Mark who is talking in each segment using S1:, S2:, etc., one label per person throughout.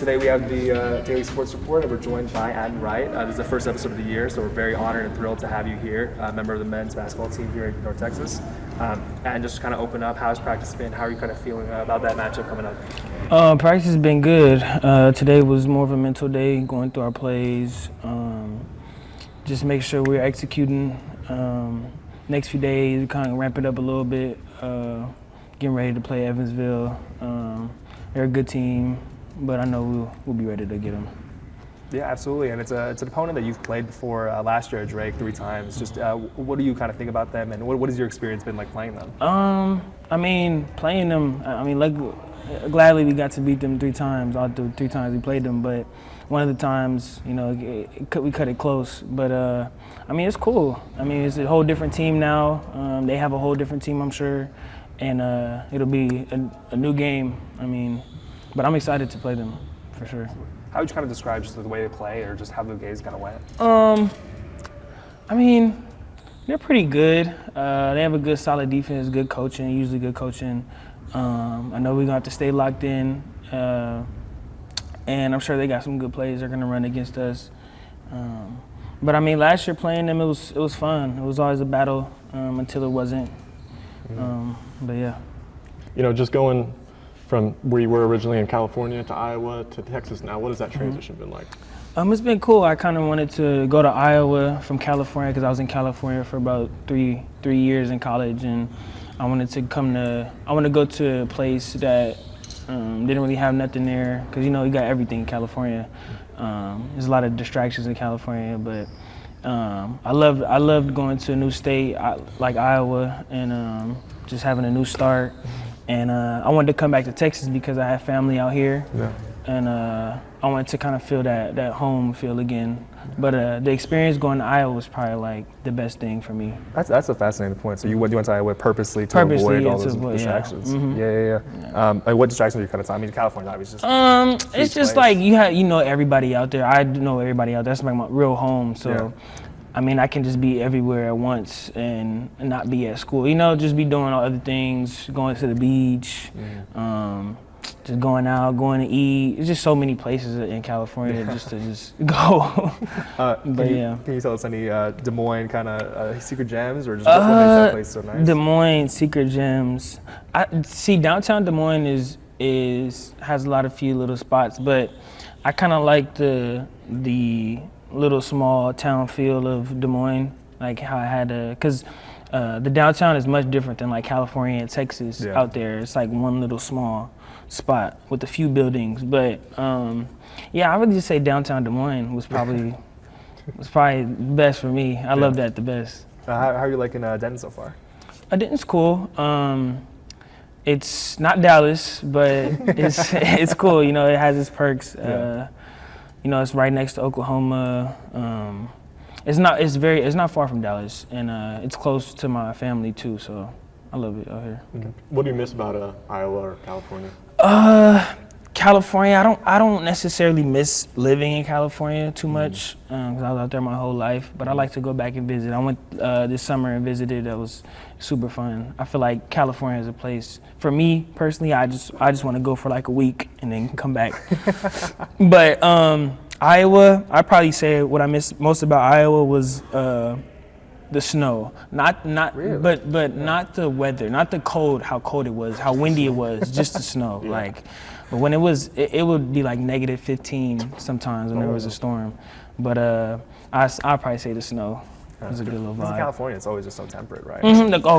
S1: Today we have the Daily Sports Report, and we're joined by Atin Wright. This is the first episode of the year, so we're very honored and thrilled to have you here, a member of the men's basketball team here in North Texas. And just kind of open up, how's practice been? How are you kind of feeling about that matchup coming up?
S2: Practice has been good. Today was more of a mental day, going through our plays, just make sure we're executing. Next few days, kind of ramp it up a little bit, getting ready to play Evansville. They're a good team, but I know we'll be ready to get them.
S1: Yeah, absolutely, and it's an opponent that you've played before last year at Drake 3 times. Just what do you kind of think about them, and what has your experience been like playing them?
S2: Playing them, gladly we got to beat them 3 times, all the 3 times we played them, but one of the times, we cut it close. But, it's cool. It's a whole different team now. They have a whole different team, I'm sure, and it'll be a new game. But I'm excited to play them, for sure.
S1: How would you kind of describe just the way they play, or just how the games kind of went?
S2: They're pretty good. They have a good, solid defense, good coaching, usually good coaching. I know we're gonna have to stay locked in, and I'm sure they got some good plays they're gonna run against us. But last year playing them, it was fun. It was always a battle until it wasn't. But yeah.
S3: Just going from where you were originally in California to Iowa to Texas now, what has that transition been like?
S2: It's been cool. I kind of wanted to go to Iowa from California because I was in California for about three years in college, and I wanted to go to a place that didn't really have nothing there, because you got everything in California. There's a lot of distractions in California, but I loved going to a new state like Iowa and just having a new start. And I wanted to come back to Texas because I have family out here. Yeah. And I wanted to kind of feel that home feel again. But the experience going to Iowa was probably like the best thing for me.
S1: That's a fascinating point. So you went to Iowa purposely to avoid all those distractions. Yeah. What distractions are you kind of talking? California obviously.
S2: It's just like you know everybody out there. I know everybody out there. That's like my real home. So. Yeah. I can just be everywhere at once and not be at school. Just be doing all other things, going to the beach, just going out, going to eat. There's just so many places in California just to go.
S1: Can you tell us any Des Moines kind of secret gems, or just what makes that place so nice?
S2: Des Moines secret gems. Downtown Des Moines has a lot of few little spots, but I kind of like the little small town feel of Des Moines, like how I had because the downtown is much different than like California and Texas out there. It's like one little small spot with a few buildings. But I would just say downtown Des Moines was probably best for me. I love that the best.
S1: How are you liking Denton so far?
S2: Denton's cool. It's not Dallas, but it's cool. It has its perks. It's right next to Oklahoma. It's not far from Dallas, and it's close to my family too. So I love it out here.
S3: Okay. What do you miss about Iowa or California?
S2: California, I don't necessarily miss living in California too much because I was out there my whole life. But I like to go back and visit. I went this summer and visited. That was super fun. I feel like California is a place for me personally. I just want to go for like a week and then come back. But Iowa, I'd probably say what I miss most about Iowa was the snow. Not really? but not the weather, not the cold. How cold it was, how windy it was. Just the snow, But when it would be like -15 sometimes when there was a storm. But I'd probably say the snow. It was a good little vibe.
S1: In California, it's always just so temperate, right?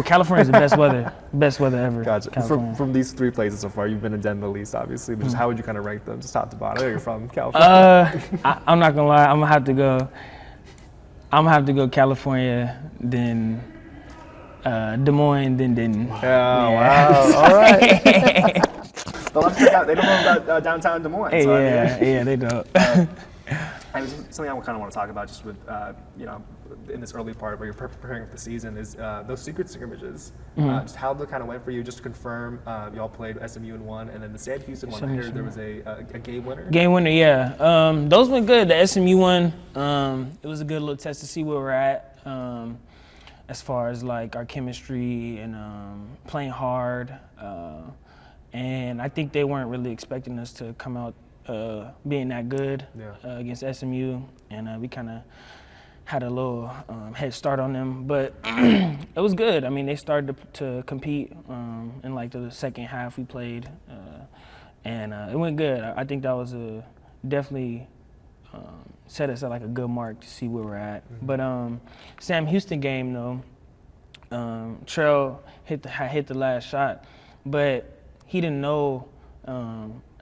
S2: California is the best weather. Best weather ever.
S1: Gotcha. From these 3 places so far, you've been in Denver the least, obviously, but just how would you kind of rank them, just top to bottom? I know you're from California.
S2: I'm not gonna lie. I'm gonna have to go California, then Des Moines, then Denton.
S1: Wow. All right. Well, let's check out. They don't know about downtown Des Moines.
S2: They don't.
S1: Something I kind of want to talk about just with, in this early part where you're preparing for the season is those secret scrimmages. Just how they kind of went for you, just to confirm. Y'all played SMU in one, and then the Sam Houston one, I heard there was a game winner.
S2: Game winner, yeah. Those went good. The SMU one, it was a good little test to see where we're at as far as like our chemistry and playing hard. And I think they weren't really expecting us to come out being that good
S1: Yeah.
S2: against SMU, and we kind of had a little head start on them, but it was good. I mean, they started to compete in like the second half we played, and it went good. I think that was definitely set us at like a good mark to see where we're at.
S1: Mm-hmm.
S2: But Sam Houston game though, Trell hit the last shot, but he didn't know.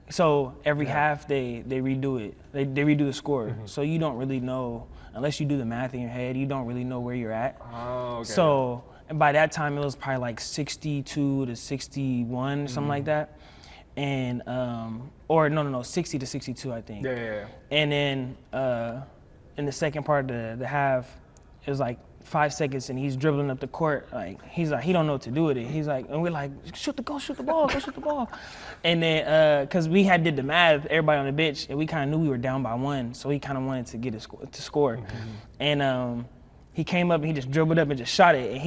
S2: So every half they redo it. They redo the score.
S1: Mm-hmm.
S2: So you don't really know unless you do the math in your head. You don't really know where you're at.
S1: Oh, okay.
S2: So and by that time it was probably like 62 to 61, something like that. And or no, 60 to 62, I think.
S1: Yeah.
S2: And then in the second part of the half, it was like 5 seconds, and he's dribbling up the court. Like he's like he don't know what to do with it. He's like, and we're like, shoot the ball, go shoot the ball. And then because we had did the math, everybody on the bench, and we kind of knew we were down by 1, so he kind of wanted to get to score. And he came up and he just dribbled up and just shot it, and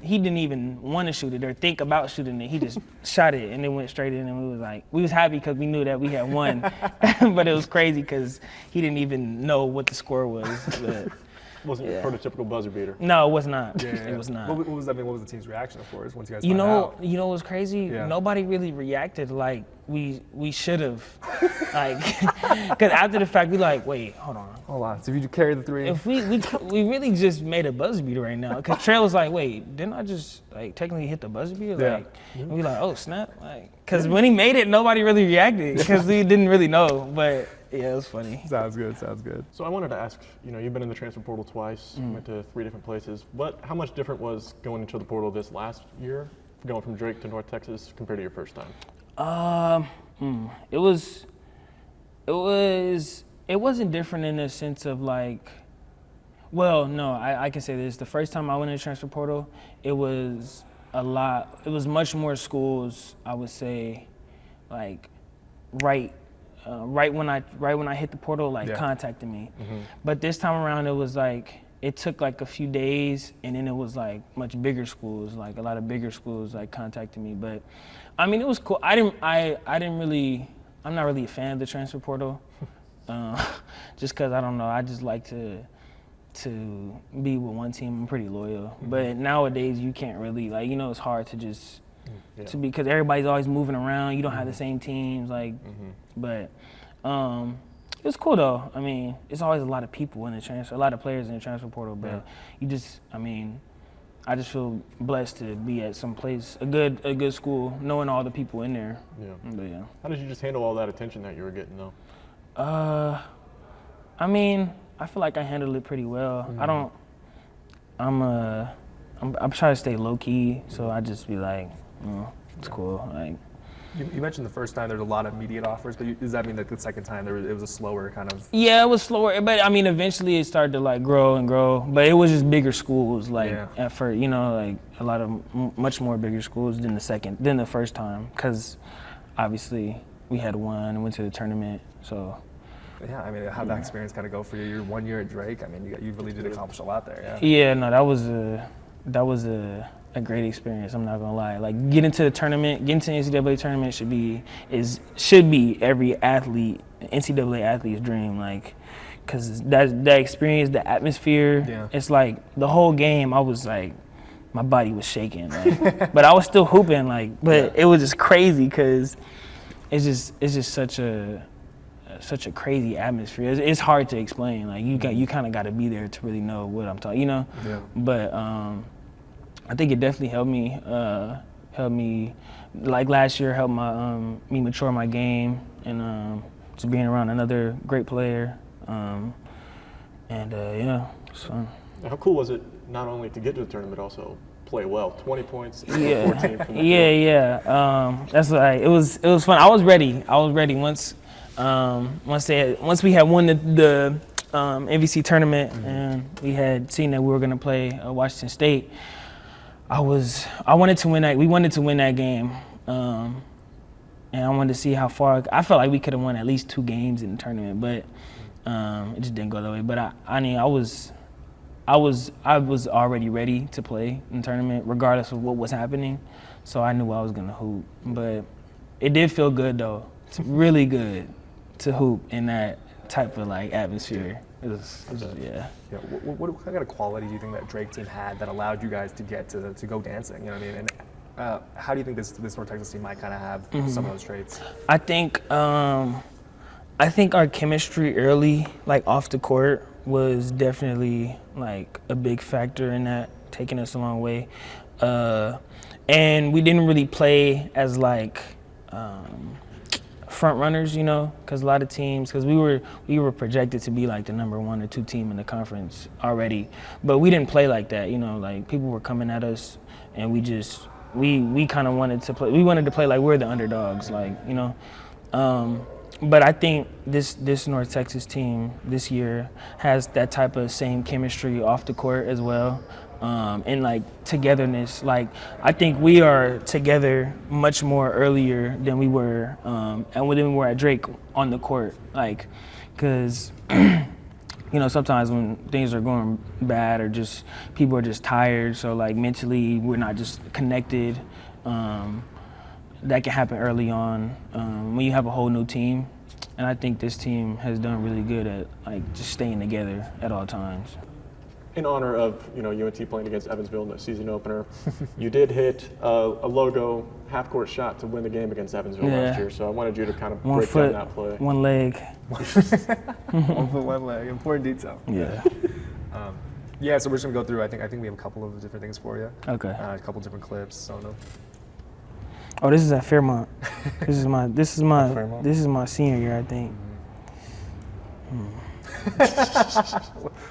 S2: he didn't even want to shoot it or think about shooting it. He just shot it, and it went straight in, and we was happy because we knew that we had won. But it was crazy because he didn't even know what the score was. But,
S3: Wasn't your prototypical buzzer beater.
S2: no, it was not.
S1: Yeah.
S2: It was not.
S1: What was the team's reaction, of course, once you guys
S2: You
S1: found
S2: know,
S1: out?
S2: you know what's crazy?
S1: Yeah.
S2: Nobody really reacted like we should have. Like, because after the fact, we like, wait, hold on.
S1: Hold on. So if you carry the 3,
S2: If we really just made a buzzer beater right now. Because Trail was like, wait, didn't I just like technically hit the buzzer beater?
S1: Yeah.
S2: Like, and we like, oh snap, like, because when he made it, nobody really reacted because we didn't really know. But yeah, it was funny.
S1: sounds good.
S3: So I wanted to ask, you've been in the transfer portal twice, went to 3 different places. How much different was going into the portal this last year, going from Drake to North Texas compared to your first time?
S2: It wasn't different in the sense of like, well, no, I can say this. The first time I went in the transfer portal, it was much more schools, I would say, like, right when I hit the portal, like, contacted me. But this time around, it was like, it took like a few days, and then it was like much bigger schools, like a lot of bigger schools like contacted me. But I mean, it was cool. I'm not really a fan of the transfer portal, just cause I don't know. I just like to be with one team. I'm pretty loyal. But nowadays you can't really it's hard to just to be, because everybody's always moving around. You don't have the same teams, like, but. It was cool though. I mean, it's always a lot of people in the transfer, a lot of players in the transfer portal, but I just feel blessed to be at some place, a good school, knowing all the people in there.
S3: Yeah.
S2: But yeah.
S3: How did you just handle all that attention that you were getting though?
S2: I mean, I feel like I handled it pretty well. I'm trying to stay low key, so I just be like, it's cool. Like,
S1: You mentioned the first time there was a lot of immediate offers, but does that mean that the second time it was a slower kind of?
S2: yeah, it was slower, but I mean, eventually it started to like grow and grow. But it was just bigger schools, like at first, like a lot of much more bigger schools than the first time, because obviously we had won and went to the tournament. So
S1: Yeah, I mean, how'd that experience kind of go for you? Your 1 year at Drake. I mean, you really did accomplish a lot there. Yeah.
S2: Yeah, no, that was a great experience. I'm not gonna lie. Like getting to the NCAA tournament should be every NCAA athlete's dream. Like, cause that experience, the atmosphere. It's like the whole game. I was like, my body was shaking. Like, but I was still hooping. Like, but it was just crazy because it's just such a crazy atmosphere. It's hard to explain. Like you kind of got to be there to really know what I'm talking. Yeah. But I think it definitely helped me. Like last year, helped me mature my game and just being around another great player. It's fun.
S3: How cool was it not only to get to the tournament, but also play well? 20 points, 14 from the
S2: field. That's like it was fun. I was ready once we had won the MVC tournament and we had seen that we were gonna play Washington State. We wanted to win that game, and I wanted to see how far. I felt like we could have won at least 2 games in the tournament, but it just didn't go that way. But I was already ready to play in the tournament, regardless of what was happening. So I knew I was gonna hoop. But it did feel good though. It's really good to hoop in that type of like atmosphere. It was yeah.
S1: Yeah, what kind of quality do you think that Drake team had that allowed you guys to get to go dancing? You know what I mean? And how do you think this North Texas team might kind of have some of those traits?
S2: I think our chemistry early, like off the court, was definitely like a big factor in that, taking us a long way. And we didn't really play as like front runners, you know, because a lot of teams, because we were projected to be like the number 1 or 2 team in the conference already, but we didn't play like that, you know, like people were coming at us, and we kind of wanted to play. We wanted to play like we're the underdogs, like, you know. But I think this North Texas team this year has that type of same chemistry off the court as well. And like togetherness, like I think we are together much more earlier than we were, and when we were at Drake on the court, like, cause you know, sometimes when things are going bad or just people are just tired, so like mentally we're not just connected. That can happen early on when you have a whole new team, and I think this team has done really good at like just staying together at all times.
S3: In honor of UNT playing against Evansville in the season opener, you did hit a logo half-court shot to win the game against Evansville last year. So I wanted you to kind of break down that play.
S2: One leg.
S1: 1 foot, 1 leg. Important detail.
S2: Yeah.
S1: Yeah. So we're just gonna go through. I think we have a couple of different things for you.
S2: Okay.
S1: A couple different clips. So no.
S2: Oh, this is at Fairmont. This is my
S1: Fairmont?
S2: this is my senior year, I think.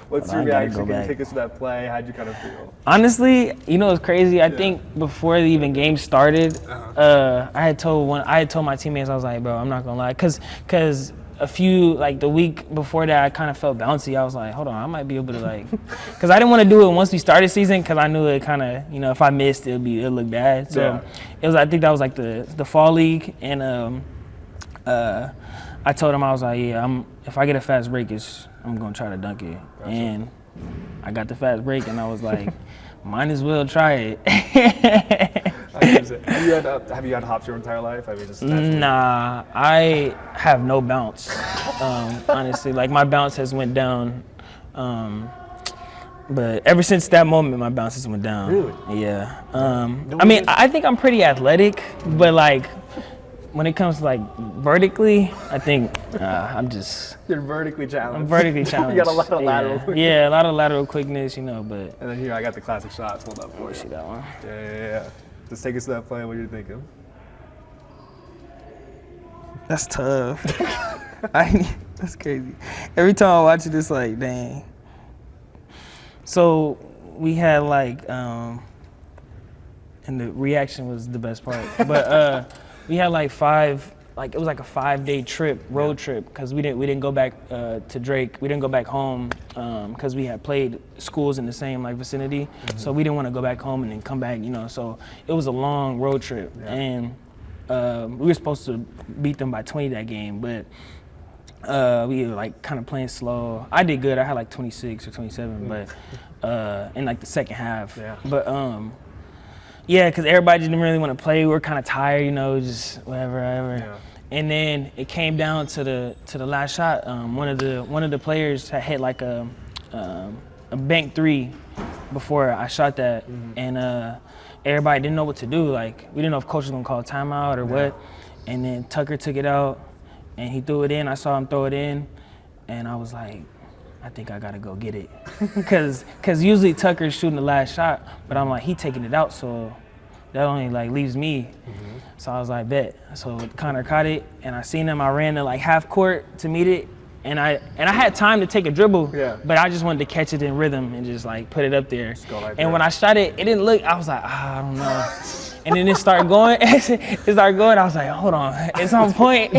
S1: What's your reaction? Can you take us to that play? How'd you kind of feel?
S2: Honestly, you know, it's crazy. I think before the even game started, I had told my teammates, I was like, bro, I'm not gonna lie, cause a few, like the week before that, I kind of felt bouncy. I was like, hold on, I might be able to like, cause I didn't want to do it once we started season, cause I knew it kind of, you know, if I missed, it'd look bad. So it was, I think that was like the fall league, and I told him, I was like, yeah, if I get a fast break, I'm gonna try to dunk it. Gotcha. And I got the fast break, and I was like, might as well try it.
S1: Have you had hops your entire life? I mean, just
S2: nah, I have no bounce. Honestly, like my bounce has went down. But ever since that moment, my bounce has went down.
S3: Really?
S2: Yeah. I mean, I think I'm pretty athletic, but like, when it comes to like vertically, I think
S1: You're vertically challenged.
S2: I'm vertically challenged.
S1: You got a lot of lateral quickness.
S2: Yeah, a lot of lateral quickness, you know, but.
S1: And then here, I got the classic shot pulled up for you.
S2: See that one?
S1: Yeah. Just take us to that play. What are you thinking?
S2: That's tough. That's crazy. Every time I watch it, it's like, dang. So we had like, and the reaction was the best part, but we had like it was like a 5-day trip, road trip, because we didn't go back to Drake. We didn't go back home because we had played schools in the same like vicinity. Mm-hmm. So we didn't want to go back home and then come back, you know. So it was a long road trip, and we were supposed to beat them by 20 that game, but we were like kind of playing slow. I did good. I had like 26 or 27, but in like the second half. Yeah. But yeah, because everybody didn't really want to play. We were kind of tired, you know, just whatever. Yeah. And then it came down to the last shot. One of the players had hit like a bank 3 before I shot that, and everybody didn't know what to do. Like, we didn't know if coach was gonna call a timeout or what. And then Tucker took it out, and he threw it in. I saw him throw it in, and I was like, I think I gotta go get it. Cause usually Tucker's shooting the last shot, but I'm like, he taking it out, so that only like leaves me. Mm-hmm. So I was like, bet. So Connor caught it, and I seen him. I ran to like half court to meet it, and I had time to take a dribble, but I just wanted to catch it in rhythm and just like put it up there. And when I shot it, it didn't look. I was like, I don't know. And then it started going. I was like, hold on, it's on point.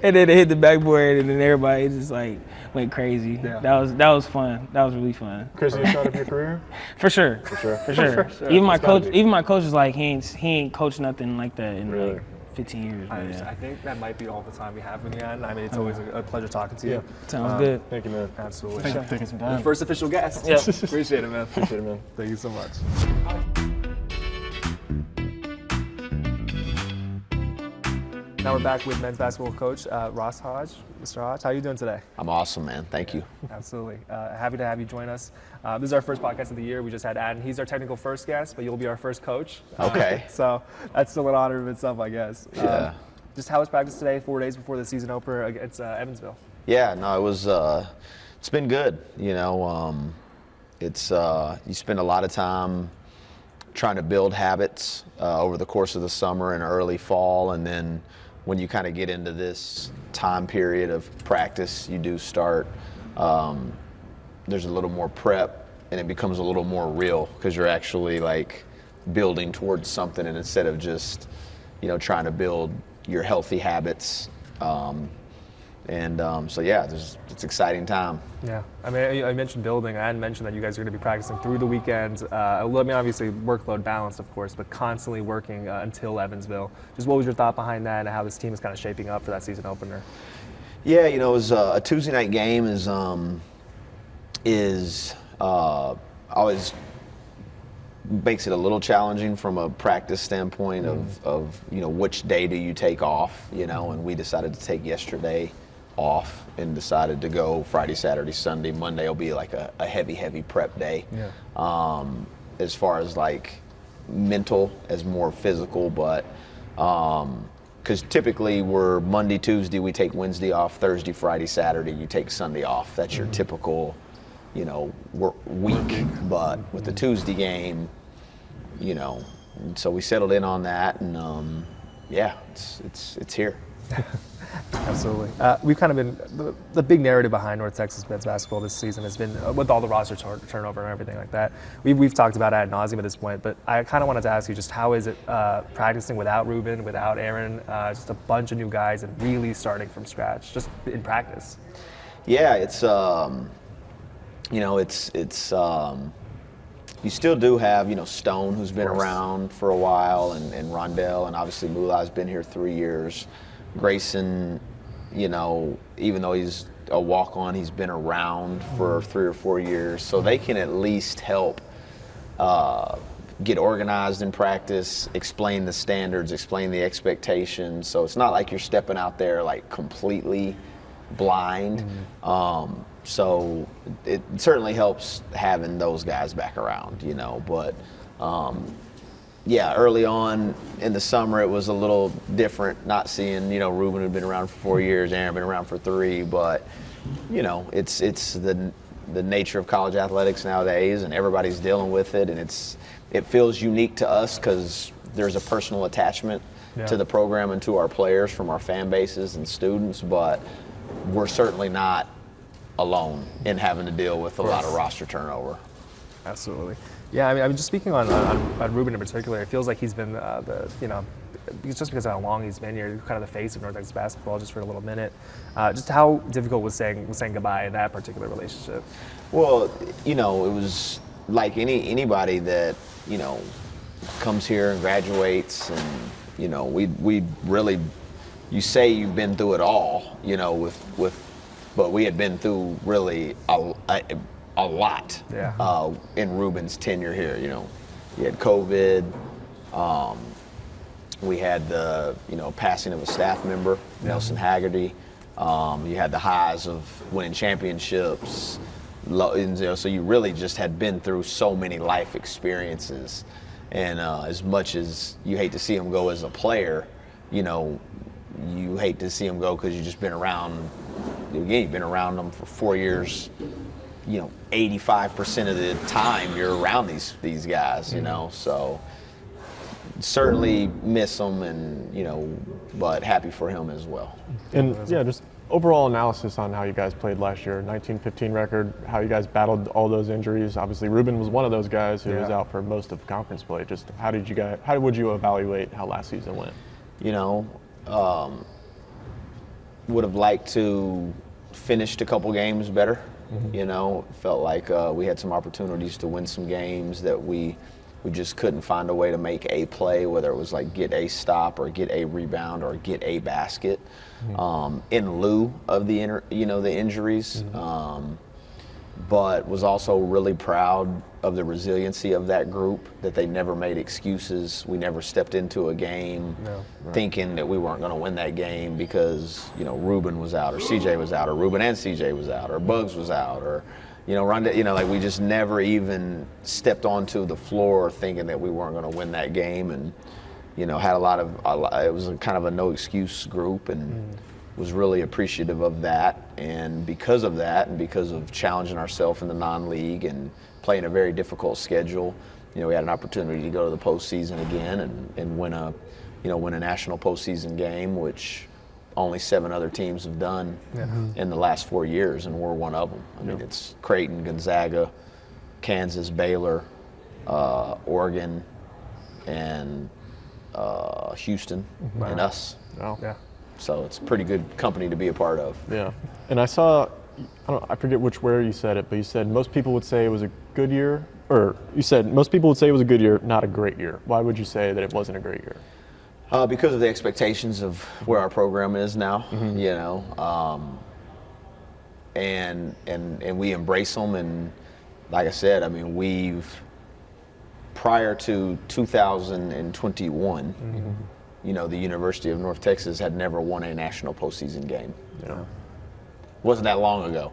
S2: And then it hit the backboard, and then everybody just like went crazy. Yeah. That was fun. That was really fun.
S3: Craziest shot of your career?
S2: For sure.
S3: For sure.
S2: Even my coach was like, he ain't coached nothing like that in like 15 years.
S1: I think that might be all the time we have in the end. I mean, it's always a pleasure talking to you.
S2: Sounds good.
S3: Thank you, man.
S1: Absolutely.
S3: Thanks for taking some time.
S1: Your first official guest.
S2: Yep.
S1: Appreciate it, man.
S3: Appreciate it, man.
S1: Thank you so much. Now we're back with men's basketball coach Ross Hodge. Mr. Hodge, how are you doing today?
S4: I'm awesome, man. Thank you.
S1: Absolutely. Happy to have you join us. This is our first podcast of the year. We just had Atin. He's our technical first guest, but you'll be our first coach.
S4: Okay.
S1: So that's still an honor of itself, I guess.
S4: Yeah.
S1: Just how was practice today, 4 days before the season opener against Evansville?
S4: Yeah, no, it was, it's been good. You know, it's, you spend a lot of time trying to build habits over the course of the summer and early fall, and then when you kind of get into this time period of practice, you do start, there's a little more prep, and it becomes a little more real because you're actually like building towards something, and instead of just, you know, trying to build your healthy habits. So yeah, it's an exciting time.
S1: Yeah, I mean, I mentioned building. I hadn't mentioned that you guys are going to be practicing through the weekend. I mean, obviously workload balanced, of course, but constantly working until Evansville. Just what was your thought behind that, and how this team is kind of shaping up for that season opener?
S4: Yeah, you know, it was a Tuesday night game always makes it a little challenging from a practice standpoint of you know, which day do you take off, you know, and we decided to take yesterday off and decided to go Friday, Saturday, Sunday. Monday will be like a heavy prep day.
S1: Yeah.
S4: As far as like mental as more physical, but because typically we're Monday, Tuesday, we take Wednesday off, Thursday, Friday, Saturday, you take Sunday off. That's your typical, you know, week. But with the Tuesday game, you know, so we settled in on that, and yeah, it's here.
S1: Absolutely. We've kind of been, the big narrative behind North Texas men's basketball this season has been, with all the roster turnover and everything like that, we've talked about it ad nauseum at this point, but I kind of wanted to ask you just how is it practicing without Ruben, without Aaron, just a bunch of new guys and really starting from scratch, just in practice?
S4: Yeah, it's, you know, you still do have, you know, Stone, who's been around for a while, and Rondel, and obviously Mulah's been here 3 years. Grayson, you know, even though he's a walk-on, he's been around for 3 or 4 years, so they can at least help get organized in practice, explain the standards, explain the expectations. So it's not like you're stepping out there like completely blind. So it certainly helps having those guys back around, you know, but yeah, early on in the summer it was a little different, not seeing, you know, Ruben had been around for 4 years, Aaron been around for 3, but you know, it's the nature of college athletics nowadays, and everybody's dealing with it, and it feels unique to us because there's a personal attachment to the program and to our players from our fan bases and students, but we're certainly not alone in having to deal with a lot of roster turnover.
S1: Absolutely. Yeah, I mean, just speaking on Ruben in particular, it feels like he's been you know, just because of how long he's been here, kind of the face of North Texas basketball just for a little minute. Just how difficult was saying goodbye in that particular relationship?
S4: Well, you know, it was like anybody that, you know, comes here and graduates, and you know, we really, you say you've been through it all, you know, but we had been through really a lot in Ruben's tenure here. You know, he had COVID. We had the, you know, passing of a staff member, Nelson Haggerty. You had the highs of winning championships. And, you know, so you really just had been through so many life experiences. And as much as you hate to see him go as a player, you know, you hate to see him go because you've just been around. Again, you've been around them for 4 years. You know, 85% of the time you're around these guys, you know, so certainly miss them, and, you know, but happy for him as well.
S3: And yeah, just overall analysis on how you guys played last year, 19-15 record, how you guys battled all those injuries. Obviously, Ruben was one of those guys who was out for most of conference play. Just how would you evaluate how last season went?
S4: You know, would have liked to finished a couple games better. You know, felt like we had some opportunities to win some games that we just couldn't find a way to make a play, whether it was like get a stop or get a rebound or get a basket, in lieu of the injuries. But was also really proud of the resiliency of that group, that they never made excuses. We never stepped into a game thinking that we weren't going to win that game because, you know, Ruben was out or CJ was out or Ruben and CJ was out or Bugs was out or, you know, Rondel, you know, like we just never even stepped onto the floor thinking that we weren't going to win that game, and, you know, had it was a kind of a no excuse group, and was really appreciative of that. And because of that, and because of challenging ourselves in the non-league and playing a very difficult schedule, you know, we had an opportunity to go to the postseason again and win a national postseason game, which only 7 other teams have done in the last 4 years, and we're one of them. I mean, it's Creighton, Gonzaga, Kansas, Baylor, Oregon, and Houston, and us.
S3: Wow.
S1: Yeah.
S4: So it's pretty good company to be a part of.
S3: Yeah. And I saw, I forget where you said it, but you said most people would say it was a good year, or you said most people would say it was a good year, not a great year. Why would you say that it wasn't a great year?
S4: Because of the expectations of where our program is now, you know, and we embrace them. And like I said, I mean, prior to 2021, you know, the University of North Texas had never won a national postseason game.
S3: Yeah.
S4: Wasn't that long ago.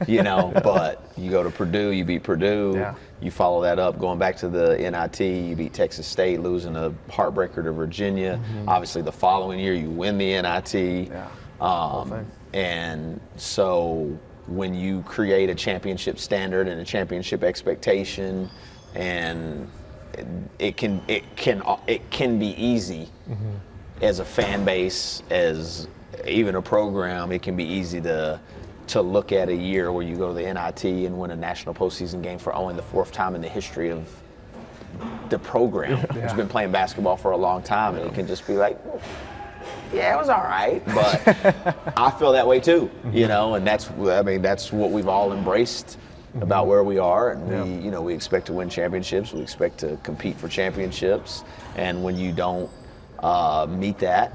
S4: You know, but you go to Purdue, you beat Purdue.
S1: Yeah.
S4: You follow that up, going back to the NIT, you beat Texas State, losing a heartbreaker to Virginia. Obviously, the following year, you win the NIT.
S1: Yeah.
S4: And so when you create a championship standard and a championship expectation, and it can be easy as a fan base, as even a program. It can be easy to look at a year where you go to the NIT and win a national postseason game for only the 4th time in the history of the program, which has been playing basketball for a long time, and it can just be like, yeah, it was all right, but I feel that way too, you know, and that's what we've all embraced about where we are, and we expect to win championships, we expect to compete for championships, and when you don't meet that,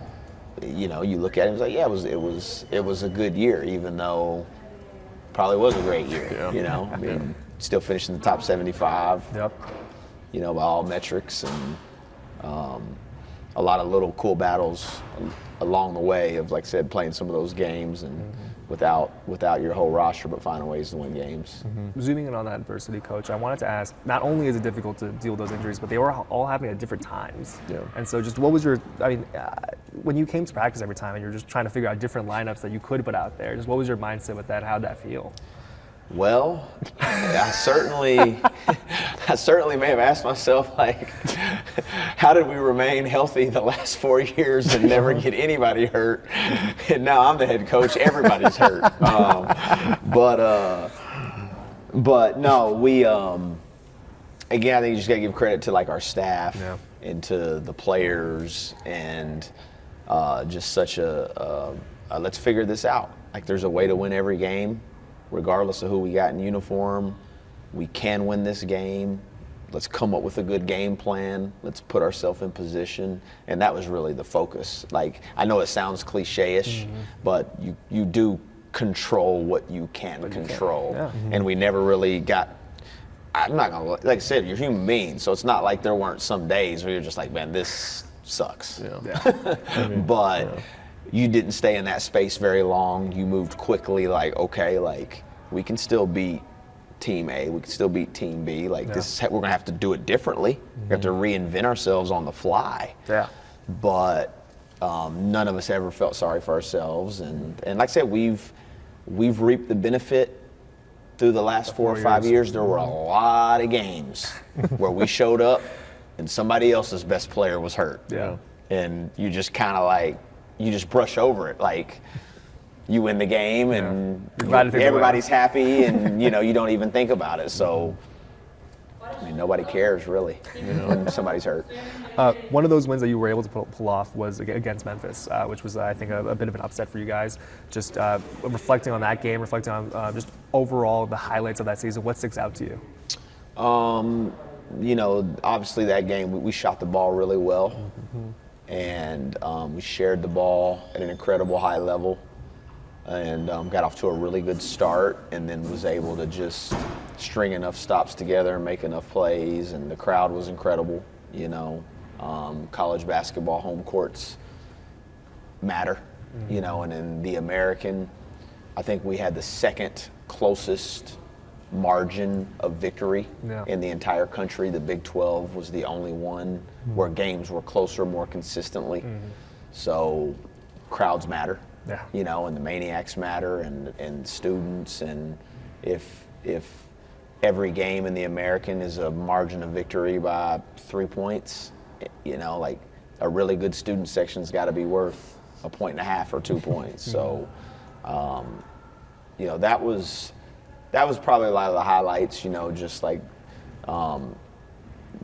S4: you know, you look at it and it's like, yeah, it was a good year, even though probably was a great year, you know, I mean, still finishing the top 75, you know, by all metrics, and a lot of little cool battles along the way of, like I said, playing some of those games and without your whole roster, but finding ways to win games.
S1: Zooming in on that adversity, Coach, I wanted to ask, not only is it difficult to deal with those injuries, but they were all happening at different times. Yeah. And so just what was when you came to practice every time and you're just trying to figure out different lineups that you could put out there, just what was your mindset with that? How'd that feel?
S4: Well, I certainly may have asked myself, like, how did we remain healthy the last 4 years and never get anybody hurt? And now I'm the head coach, everybody's hurt. But no, we again, I think you just gotta give credit to like our staff and to the players, and just such a let's figure this out. Like, there's a way to win every game. Regardless of who we got in uniform, we can win this game. Let's come up with a good game plan. Let's put ourselves in position. And that was really the focus. Like, I know it sounds cliche-ish, but you do control what you can control. Yeah. And we never really got, I'm not gonna, like I said, you're human beings, so it's not like there weren't some days where you're just like, man, this sucks. But you didn't stay in that space very long. You moved quickly, like, okay, like, we can still beat Team A, we can still beat Team B. Like, this is, we're gonna have to do it differently. We have to reinvent ourselves on the fly. Yeah. But none of us ever felt sorry for ourselves. And like I said, we've reaped the benefit through the last 4 or 5 years. There were a lot of games where we showed up and somebody else's best player was hurt. Yeah. And you just kind of like, you just brush over it, like you win the game and everybody's happy, and you know, you don't even think about it. So I mean, nobody cares really, you know, when somebody's hurt.
S1: One of those wins that you were able to pull off was against Memphis, which was, I think, a bit of an upset for you guys. Just reflecting on that game, reflecting on just overall the highlights of that season, what sticks out to you?
S4: You know, obviously that game we shot the ball really well. And we shared the ball at an incredible high level. and got off to a really good start, and then was able to just string enough stops together and make enough plays, and the crowd was incredible. College basketball home courts matter, and in the American, I think we had the second closest margin of victory in the entire country. The Big 12 was the only one where games were closer more consistently. So crowds matter, and the maniacs matter, and students, and if every game in the American is a margin of victory by 3 points, like a really good student section's got to be worth 1.5 or 2 points. So, that was probably a lot of the highlights, just like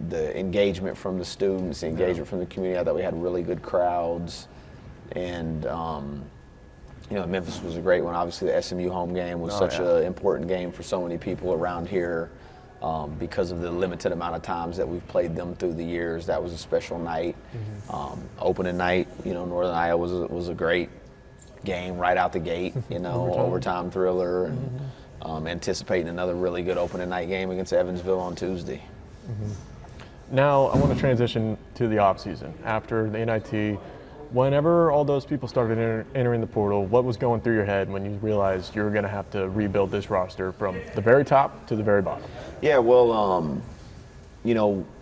S4: the engagement from the students, the engagement from the community. I thought we had really good crowds. And, Memphis was a great one. Obviously, the SMU home game was such an important game for so many people around here because of the limited amount of times that we've played them through the years. That was a special night. Opening night, Northern Iowa was a great game right out the gate, overtime thriller. And, anticipating another really good opening night game against Evansville on Tuesday.
S3: Now I want to transition to the offseason. After the NIT, whenever all those people started entering the portal, what was going through your head when you realized you were going to have to rebuild this roster from the very top to the very bottom?
S4: Yeah, well,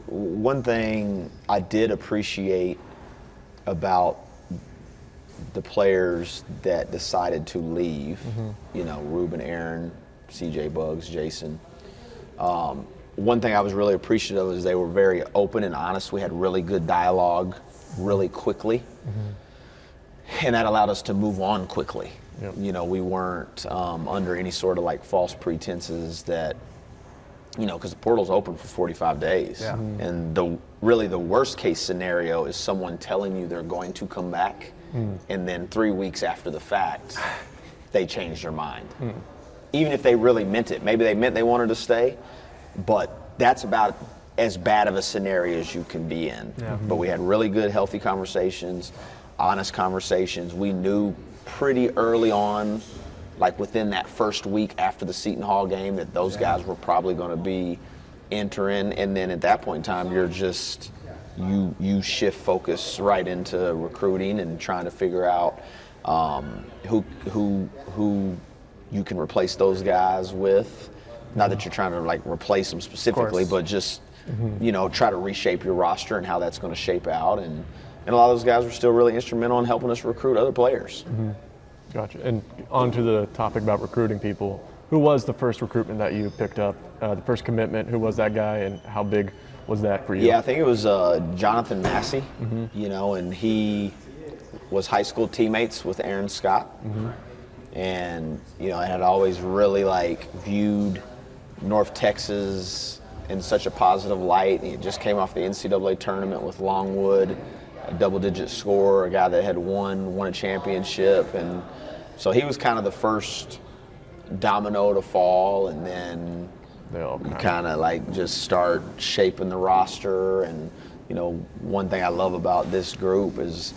S4: one thing I did appreciate about the players that decided to leave, Ruben, Aaron, CJ Bugs, Jason. One thing I was really appreciative of is they were very open and honest. We had really good dialogue really quickly. And that allowed us to move on quickly. We weren't under any sort of like false pretenses that, because the portal's open for 45 days. And the worst case scenario is someone telling you they're going to come back, and then 3 weeks after the fact, they changed their mind. Even if they really meant it. Maybe they meant they wanted to stay, but that's about as bad of a scenario as you can be in. But we had really good, healthy conversations, honest conversations. We knew pretty early on, like within that first week after the Seton Hall game, that those guys were probably going to be entering. And then at that point in time, you're just, you shift focus right into recruiting and trying to figure out who you can replace those guys with. Not that you're trying to like replace them specifically, but just try to reshape your roster and how that's going to shape out. And a lot of those guys were still really instrumental in helping us recruit other players.
S3: Gotcha. And on to the topic about recruiting people. Who was the first recruitment that you picked up? The first commitment, who was that guy, and how big was that for you?
S4: Yeah, I think it was Jonathan Massey, and he was high school teammates with Aaron Scott. And, I had always really viewed North Texas in such a positive light. He just came off the NCAA tournament with Longwood, a double-digit scorer, a guy that had won a championship. And so he was kind of the first domino to fall, and then you kind of just start shaping the roster. And, one thing I love about this group is,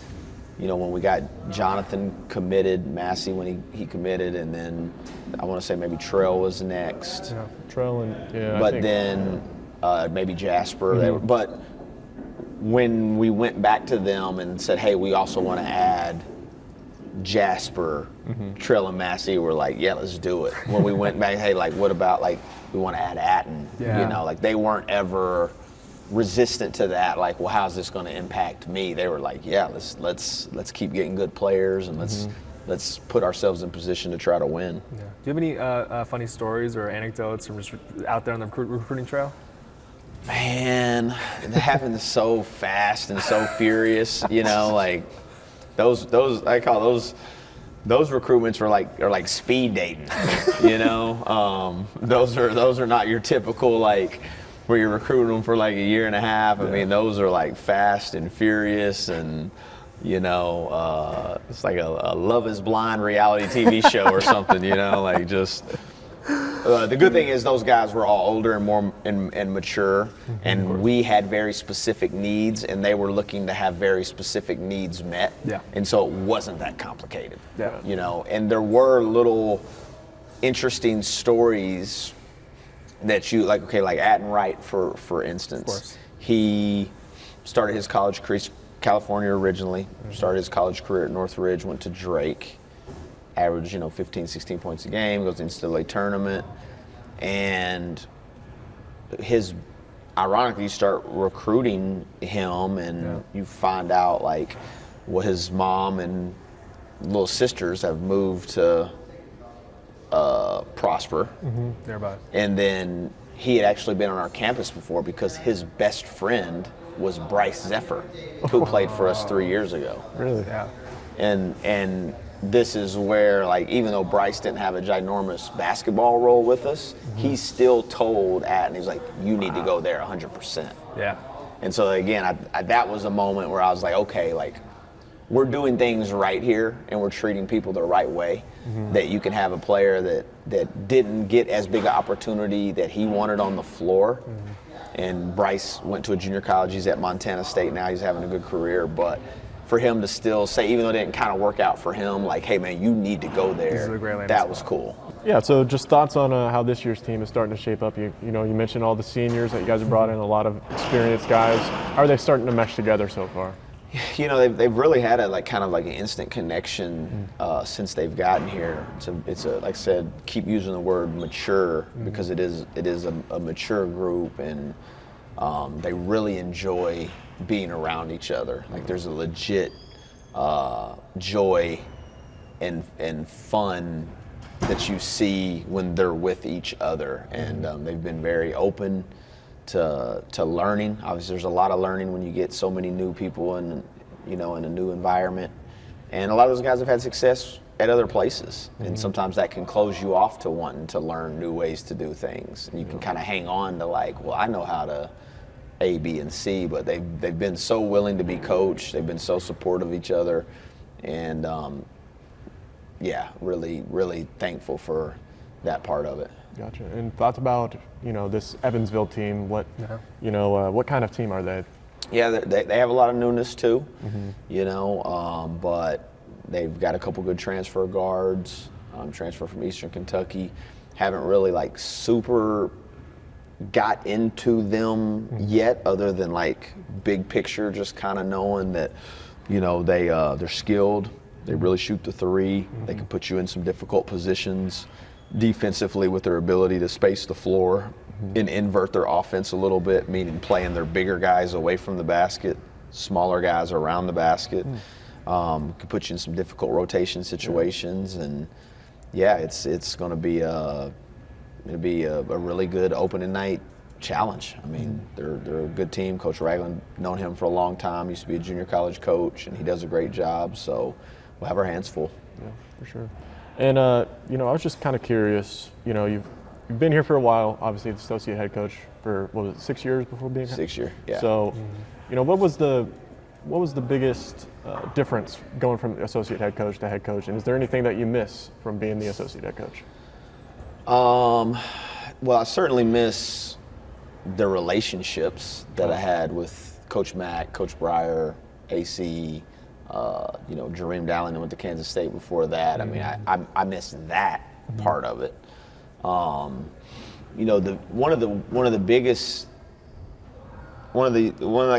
S4: when we got Jonathan committed, Massey when he committed, and then I want to say maybe Trell was next.
S3: Yeah, Trell and
S4: but then maybe Jasper. But when we went back to them and said, hey, we also want to add Jasper, Trell and Massey were like, yeah, let's do it. When we went back, hey, what about we want to add Atin? They weren't ever resistant to that, well, how's this going to impact me? They were like, yeah, let's keep getting good players, and let's put ourselves in position to try to win.
S1: Do you have any funny stories or anecdotes from just out there on the recruiting trail?
S4: Man, it happened so fast and so furious. Those I call those recruitments are like speed dating. Those are not your typical where you're recruiting them for a year and a half. I mean, those are fast and furious, and it's like a Love Is Blind reality TV show or something. The good thing is those guys were all older and more and mature, and we had very specific needs, and they were looking to have very specific needs met.
S1: Yeah.
S4: And so it wasn't that complicated.
S1: Yeah.
S4: You know, and there were little interesting stories that you like. Okay, like Atin Wright, for instance.
S1: Of course.
S4: He started his college career, California originally, started his college career at Northridge, went to Drake, averaged, 15, 16 points a game, goes to the NCAA tournament, and ironically, you start recruiting him, and you find out, like, his mom and little sisters have moved to Prosper.
S1: Thereby.
S4: And then he had actually been on our campus before because his best friend was Bryce Zephyr, who played for us 3 years ago.
S3: Really?
S1: Yeah.
S4: And this is where, like, even though Bryce didn't have a ginormous basketball role with us, he still told Atin, he's like, you need to go there 100%.
S1: Yeah.
S4: And so again, that was a moment where I was like, okay, like, we're doing things right here, and we're treating people the right way. That you can have a player that didn't get as big an opportunity that he wanted on the floor. And Bryce went to a junior college. He's at Montana State now. He's having a good career. But for him to still say, even though it didn't kind of work out for him, like, hey, man, you need to go
S1: This is a
S4: there,
S1: great landing
S4: that was
S1: spot.
S4: cool.
S3: Yeah, so just thoughts on how this year's team is starting to shape up. You mentioned all the seniors that you guys have brought in, a lot of experienced guys. How are they starting to mesh together so far?
S4: They've really had a kind of an instant connection since they've gotten here. It's like I said, keep using the word mature because it is a mature group, and they really enjoy being around each other. Like, there's a legit joy and fun that you see when they're with each other, and they've been very open to learning. Obviously, there's a lot of learning when you get so many new people in a new environment. And a lot of those guys have had success at other places. And sometimes that can close you off to wanting to learn new ways to do things. And you can kind of hang on to, like, well, I know how to A, B, and C, but they've been so willing to be coached. They've been so supportive of each other. And really, really thankful for that part of it.
S3: Gotcha. And thoughts about this Evansville team? What kind of team are they?
S4: Yeah, they have a lot of newness too, but they've got a couple good transfer guards, transfer from Eastern Kentucky. Haven't really super got into them yet, other than big picture, just kind of knowing that, they're skilled. They really shoot the three. They can put you in some difficult positions defensively with their ability to space the floor and invert their offense a little bit, meaning playing their bigger guys away from the basket, smaller guys around the basket. Could put you in some difficult rotation situations, and it's going to be a really good opening night challenge. I mean, they're a good team. Coach Ragland, known him for a long time. Used to be a junior college coach, and he does a great job. So we'll have our hands full.
S3: Yeah, for sure. And I was just kind of curious. You've been here for a while. Obviously, the associate head coach for 6 years before being
S4: 6 year. Yeah.
S3: So, what was the biggest difference going from associate head coach to head coach? And is there anything that you miss from being the associate head coach?
S4: Well, I certainly miss the relationships that I had with Coach Mack, Coach Breyer, AC, Jareem Dallin, who went to Kansas State before that. I mean, I miss that part of it. One of the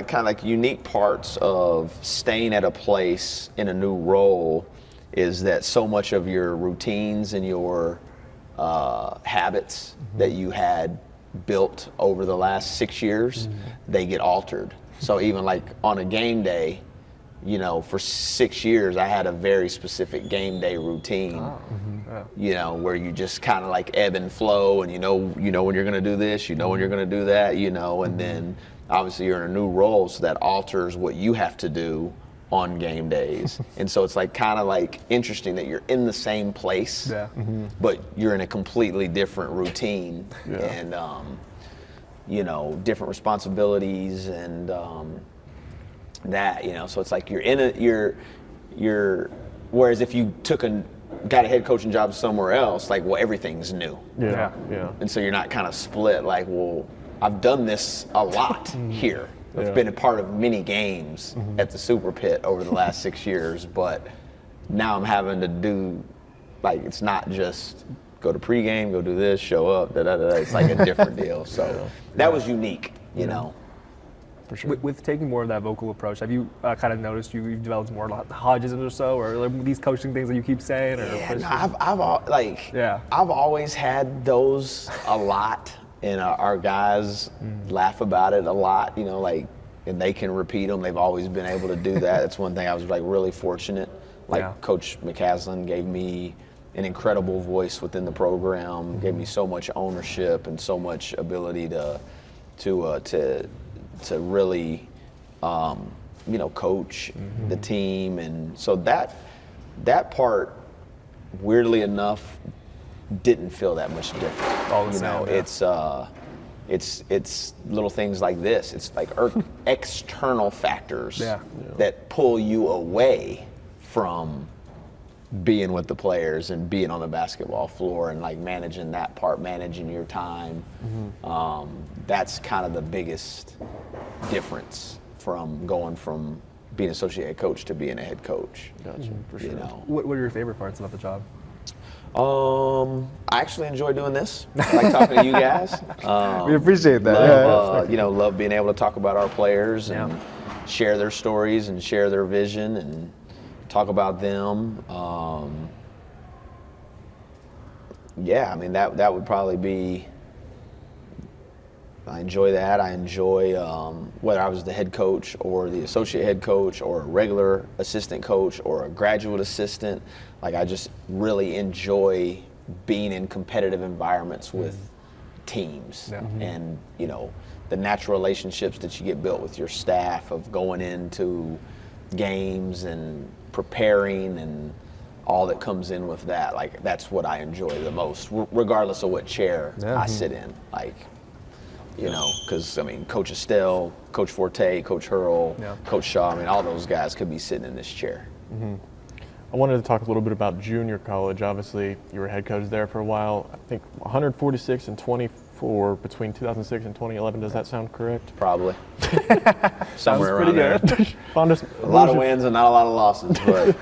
S4: kind of unique parts of staying at a place in a new role is that so much of your routines and your habits that you had built over the last 6 years, they get altered. So even on a game day, for 6 years, I had a very specific game day routine. Where you just kind of ebb and flow, and when you're going to do this, when you're going to do that, and then obviously you're in a new role, so that alters what you have to do on game days. And so it's interesting that you're in the same place, but you're in a completely different routine and different responsibilities and that, so it's you're whereas if you took got a head coaching job somewhere else, like, well, everything's new.
S3: Yeah.
S4: And so you're not kind of split, like, well, I've done this a lot here. I've
S3: Yeah.
S4: been a part of many games at the Super Pit over the last 6 years, but now I'm having to do, like, it's not just go to pregame, go do this, show up, da-da-da. It's like a different deal. So that was unique, you know.
S3: For sure.
S1: With taking more of that vocal approach, have you kind of noticed you've developed more Hodgisms or so, or like these coaching things that you keep saying? Or
S4: Yeah, no, I've always had those a lot, and our guys laugh about it a lot, you know, like, and they can repeat them. They've always been able to do that. That's one thing I was like really fortunate. Like Coach McCaslin gave me an incredible voice within the program, gave me so much ownership and so much ability to really, you know, coach the team. And so that part, weirdly enough, didn't feel that much different.
S1: All the
S4: you
S1: same,
S4: know,
S1: yeah.
S4: it's little things like this. It's like external factors
S1: Yeah.
S4: that pull you away from being with the players and being on the basketball floor and like managing that part, managing your time. That's kind of the biggest difference from going from being associate head coach to being a head coach.
S3: Gotcha, for sure.
S4: You know.
S1: What are your favorite parts about the job?
S4: I actually enjoy doing this. I like talking to you guys.
S1: We appreciate that.
S4: Love, you know, love being able to talk about our players and share their stories and share their vision and talk about them. Yeah, I mean that would probably be. I enjoy that. I enjoy whether I was the head coach or the associate head coach or a regular assistant coach or a graduate assistant. Like, I just really enjoy being in competitive environments with teams and, you know, the natural relationships that you get built with your staff of going into games and preparing and all that comes in with that. Like, that's what I enjoy the most, regardless of what chair I sit in. Like, you know, because, I mean, Coach Estelle, Coach Forte, Coach Hurl, Coach Shaw, I mean, all those guys could be sitting in this chair.
S3: I wanted to talk a little bit about junior college. Obviously, you were head coach there for a while. I think 146 and 24 between 2006 and 2011. Does that sound correct?
S4: Probably. Somewhere around there.
S3: Fondest,
S4: A lot of wins and not a lot of losses, but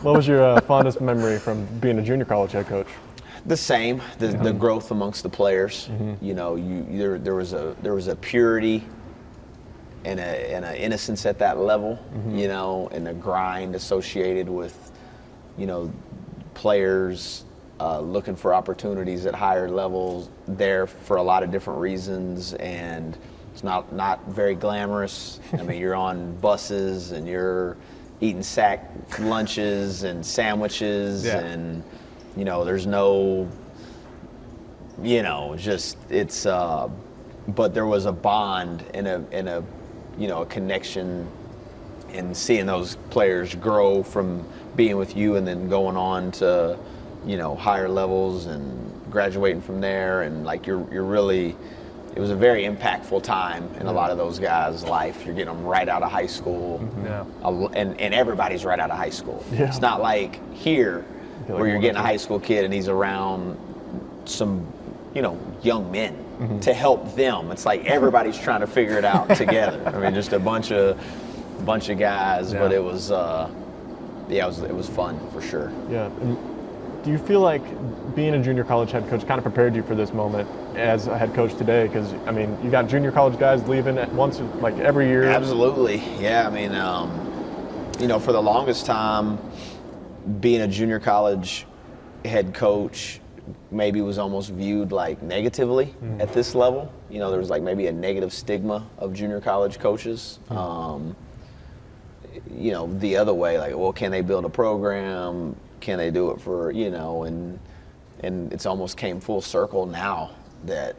S3: what was your fondest memory from being a junior college head coach?
S4: the same. The growth amongst the players. You know, there was a purity and an innocence at that level. You know, and a grind associated with, you know, players looking for opportunities at higher levels there for a lot of different reasons, and it's not very glamorous. I mean, you're on buses and you're eating sack lunches and sandwiches, and you know, there's no, you know, just it's. But there was a bond and a you know, a connection, and seeing those players grow from being with you and then going on to, you know, higher levels and graduating from there, and like you're really, it was a very impactful time in a lot of those guys' life. You're getting them right out of high school, and everybody's right out of high school. It's not like here where you're getting a high school kid and he's around some, you know, young men to help them. It's like everybody's trying to figure it out together. I mean, just a bunch of guys, but it was it was fun for sure.
S3: Yeah. And do you feel like being a junior college head coach kind of prepared you for this moment as a head coach today? Because, I mean, you got junior college guys leaving at once, like every year.
S4: Absolutely. Yeah. I mean, you know, for the longest time, being a junior college head coach maybe was almost viewed like negatively at this level. You know, there was like maybe a negative stigma of junior college coaches. You know, the other way, like, well, can they build a program? Can they do it for, you know, and it's almost came full circle now that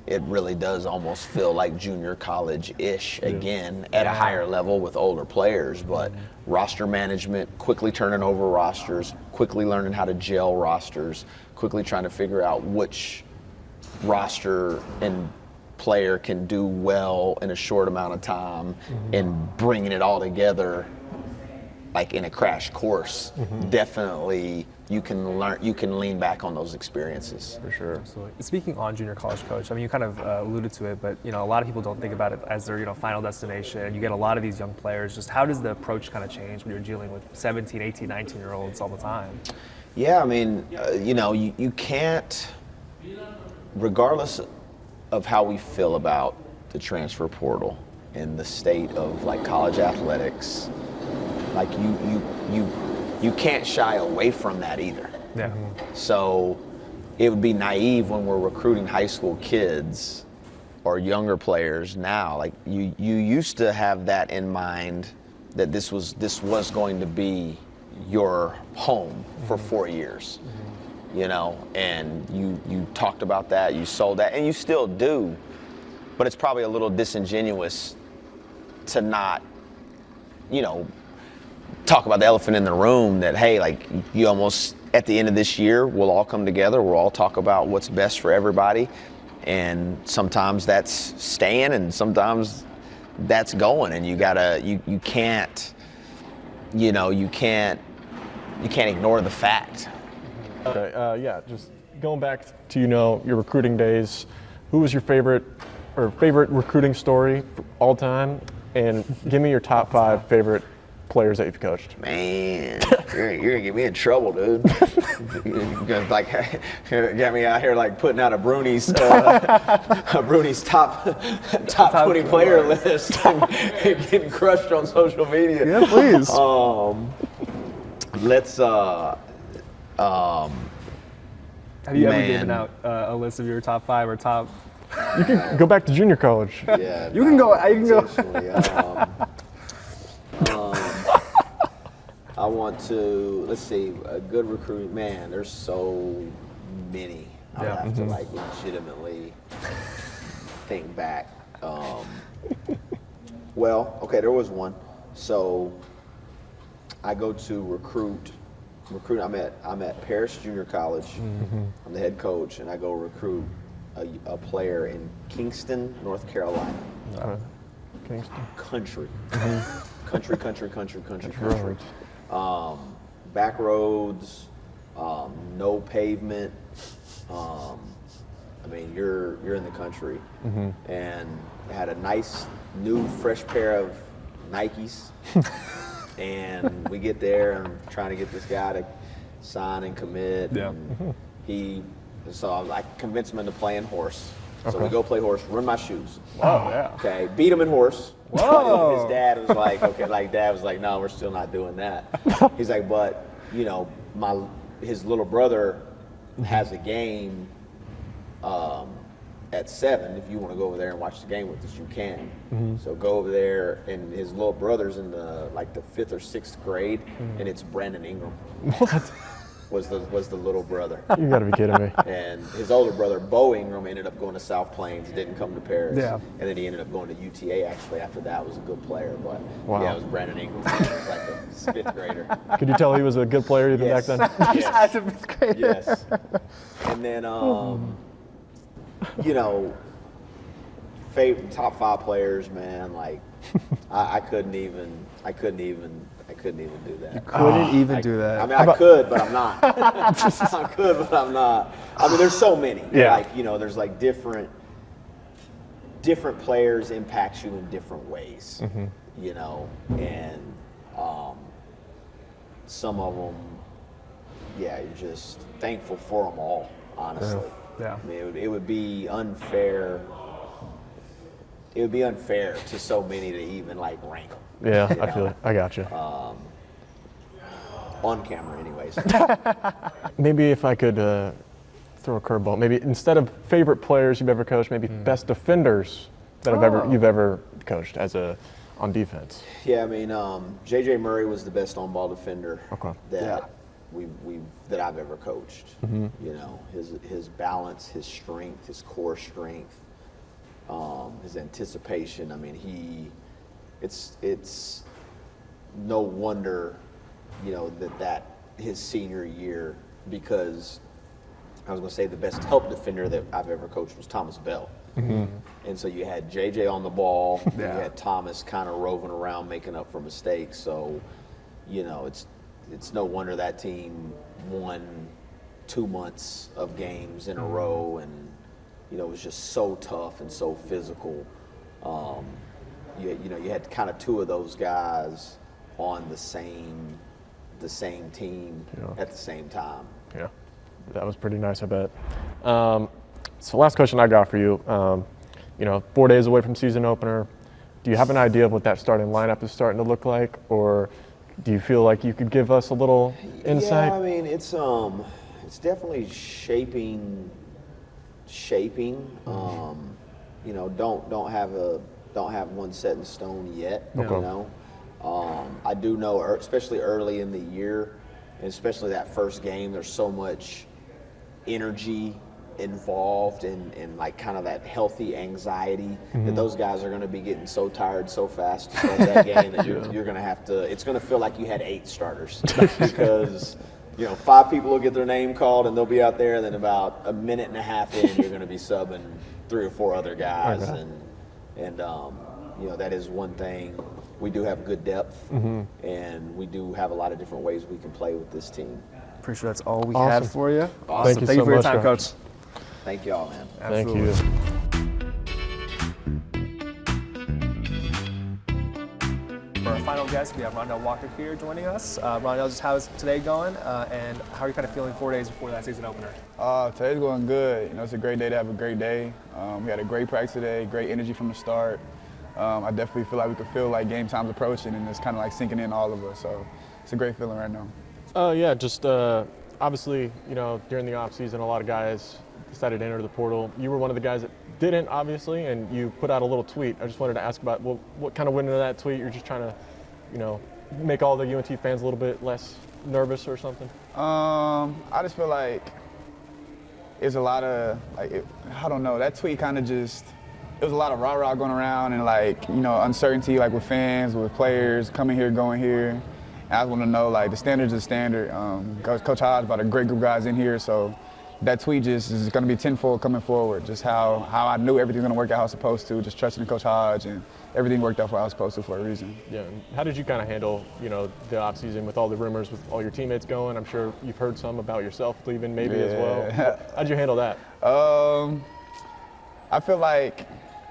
S4: it really does almost feel like junior college-ish again at a higher level with older players, but roster management, quickly turning over rosters, quickly learning how to gel rosters, quickly trying to figure out which roster and player can do well in a short amount of time, and bringing it all together like in a crash course, definitely you can lean back on those experiences.
S3: For sure.
S1: Absolutely. Speaking on junior college, coach, I mean, you kind of alluded to it, but a lot of people don't think about it as their final destination. You get a lot of these young players. Just how does the approach kind of change when you're dealing with 17, 18, 19-year-olds all the time?
S4: Yeah, I mean, you can't, regardless of how we feel about the transfer portal and the state of like college athletics, like you can't shy away from that either.
S1: Yeah.
S4: So it would be naive when we're recruiting high school kids or younger players now. Like you used to have that in mind, that this was going to be your home for 4 years, and you talked about that, you sold that, and you still do, but it's probably a little disingenuous to not, talk about the elephant in the room, that, hey, like, you almost, at the end of this year, we'll all come together, we'll all talk about what's best for everybody, and sometimes that's staying and sometimes that's going, and you can't ignore the fact.
S3: Okay, just going back to, your recruiting days, who was your favorite recruiting story for all time? And give me your top 5 favorite players that you've coached.
S4: Man, you're gonna get me in trouble, dude. You're gonna get me out here like putting out a Bruni's top 20 player list and getting crushed on social media.
S1: Yeah, please.
S4: Let's
S1: Have you ever
S4: Man.
S1: given out a list of your top 5 or top?
S3: You can go back to junior college.
S4: Yeah,
S1: You can go.
S4: intentionally. I want to, let's see, a good recruit. Man, there's so many. I would have to like legitimately think back. Well, okay, there was one. So I go to recruit. I'm at Paris Junior College. I'm the head coach, and I go recruit a player in Kingston, North Carolina.
S3: Kingston.
S4: Country. Country.
S3: Roads.
S4: Back roads, no pavement. I mean, you're in the country, and I had a nice new fresh pair of Nikes, and we get there. I'm trying to get this guy to sign and commit.
S1: Yeah.
S4: And so I convinced him into playing horse. So
S3: Okay.
S4: we go play horse, run my shoes.
S1: Oh yeah.
S4: Okay, beat him in horse.
S1: Whoa.
S4: His dad was like, Dad was like, no, we're still not doing that. He's like, but his little brother has a game at 7. If you want to go over there and watch the game with us, you can. So go over there, and his little brother's in the 5th or 6th grade, and it's Brandon Ingram.
S3: What?
S4: Was the little brother.
S3: You gotta be kidding me.
S4: And his older brother, Bo Ingram, ended up going to South Plains, didn't come to Paris.
S1: Yeah.
S4: And then he ended up going to UTA, actually, after that. Was a good player. But
S3: Wow.
S4: yeah, it was Brandon Ingram. He was like a 5th grader.
S3: Could you tell he was a good player even
S4: Yes.
S3: back then?
S4: Yes.
S1: As a 5th grader.
S4: Yes. And then, top 5 players, man, like, I couldn't even do that.
S1: Couldn't even do that.
S4: I mean, I could, but I'm not. I could, but I'm not. I mean, there's so many.
S3: Yeah.
S4: There's like different players impact you in different ways. And some of them, yeah, you're just thankful for them all, honestly.
S1: Yeah.
S4: I mean, it would be unfair. It would be unfair to so many to even like rank them.
S3: Yeah, I feel it. I got you.
S4: On camera, anyways.
S3: Maybe if I could throw a curveball, maybe instead of favorite players you've ever coached, maybe best defenders that you've ever coached on defense.
S4: Yeah, I mean, J.J. Murray was the best on-ball defender that that I've ever coached. His balance, his strength, his core strength, his anticipation. I mean, it's no wonder, that his senior year, because I was going to say the best help defender that I've ever coached was Thomas Bell. And so you had JJ on the ball, you had Thomas kind of roving around making up for mistakes. So you know, it's no wonder that team won 2 months of games in a row, and you know, it was just so tough and so physical. You had kind of two of those guys on the same team at the same time.
S3: Yeah, that was pretty nice, I bet. So last question I got for you, you know, 4 days away from season opener, do you have an idea of what that starting lineup is starting to look like, or do you feel like you could give us a little insight?
S4: Yeah, I mean, it's definitely shaping. You know, don't have one set in stone yet.
S3: Okay.
S4: You know, I do know, especially early in the year, and especially that first game, there's so much energy involved and like kind of that healthy anxiety that those guys are going to be getting so tired so fast to start that game that you're going to have to. It's going to feel like you had 8 starters because. You know, 5 people will get their name called and they'll be out there, and then about a minute and a half in, you're going to be subbing 3 or 4 other guys,
S3: Okay.
S4: and you know, that is one thing. We do have good depth, and we do have a lot of different ways we can play with this team.
S1: Pretty sure that's all we
S3: Awesome.
S1: had for you.
S3: Thank you
S1: Thank you
S3: so
S1: for your
S3: much,
S1: time,
S3: Coach.
S1: Coach.
S4: Thank y'all, man.
S3: Thank
S1: Absolutely.
S3: you.
S1: For our final guest, we have Rondel Walker here joining us. Rondel, just how's today going, and how are you kind of feeling 4 days before that season opener?
S5: Today's going good. You know, it's a great day to have a great day. We had a great practice today, great energy from the start. I definitely feel like we could feel like game time's approaching, and it's kind of like sinking in all of us. So it's a great feeling right now.
S3: Yeah, just obviously, you know, during the off season, a lot of guys decided to enter the portal. You were one of the guys that didn't, obviously, and you put out a little tweet. I just wanted to ask about what kind of went into that tweet. You're just trying to, you know, make all the UNT fans a little bit less nervous or something?
S5: I just feel like it's a lot of I don't know. That tweet kind of just. It was a lot of rah-rah going around and like, you know, uncertainty like with fans, with players coming here, going here. And I just want to know like the standard's the standard. Coach Hodge brought a great group of guys in here, so that tweet just is going to be tenfold coming forward. Just how I knew everything was going to work out how it's supposed to, just trusting in Coach Hodge, and everything worked out for how it was supposed to for a reason.
S3: Yeah. And how did you kind of handle, you know, the off season with all the rumors, with all your teammates going? I'm sure you've heard some about yourself leaving maybe as well. How'd you handle that?
S5: I feel like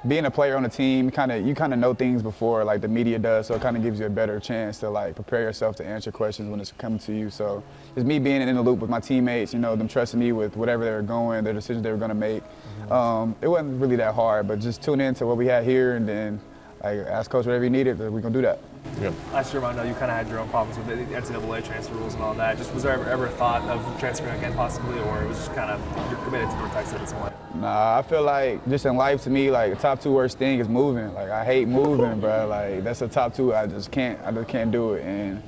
S5: being a player on a team, you kind of know things before like the media does, so it kind of gives you a better chance to like prepare yourself to answer questions when it's coming to you. So just me being in the loop with my teammates, you know, them trusting me with whatever they were going, their decisions they were going to make. It wasn't really that hard, but just tune in to what we had here and then like ask Coach whatever he needed, we're going to do that.
S3: Yeah.
S1: Last year, Rondel, you kind of had your own problems with the NCAA transfer rules and all that. Just was there ever a thought of transferring again possibly, or it was just kind of you're committed to North Texas at this point?
S5: Nah, I feel like just in life to me, like the top 2 worst thing is moving. Like I hate moving, bro. Like that's the top 2. I just can't do it. And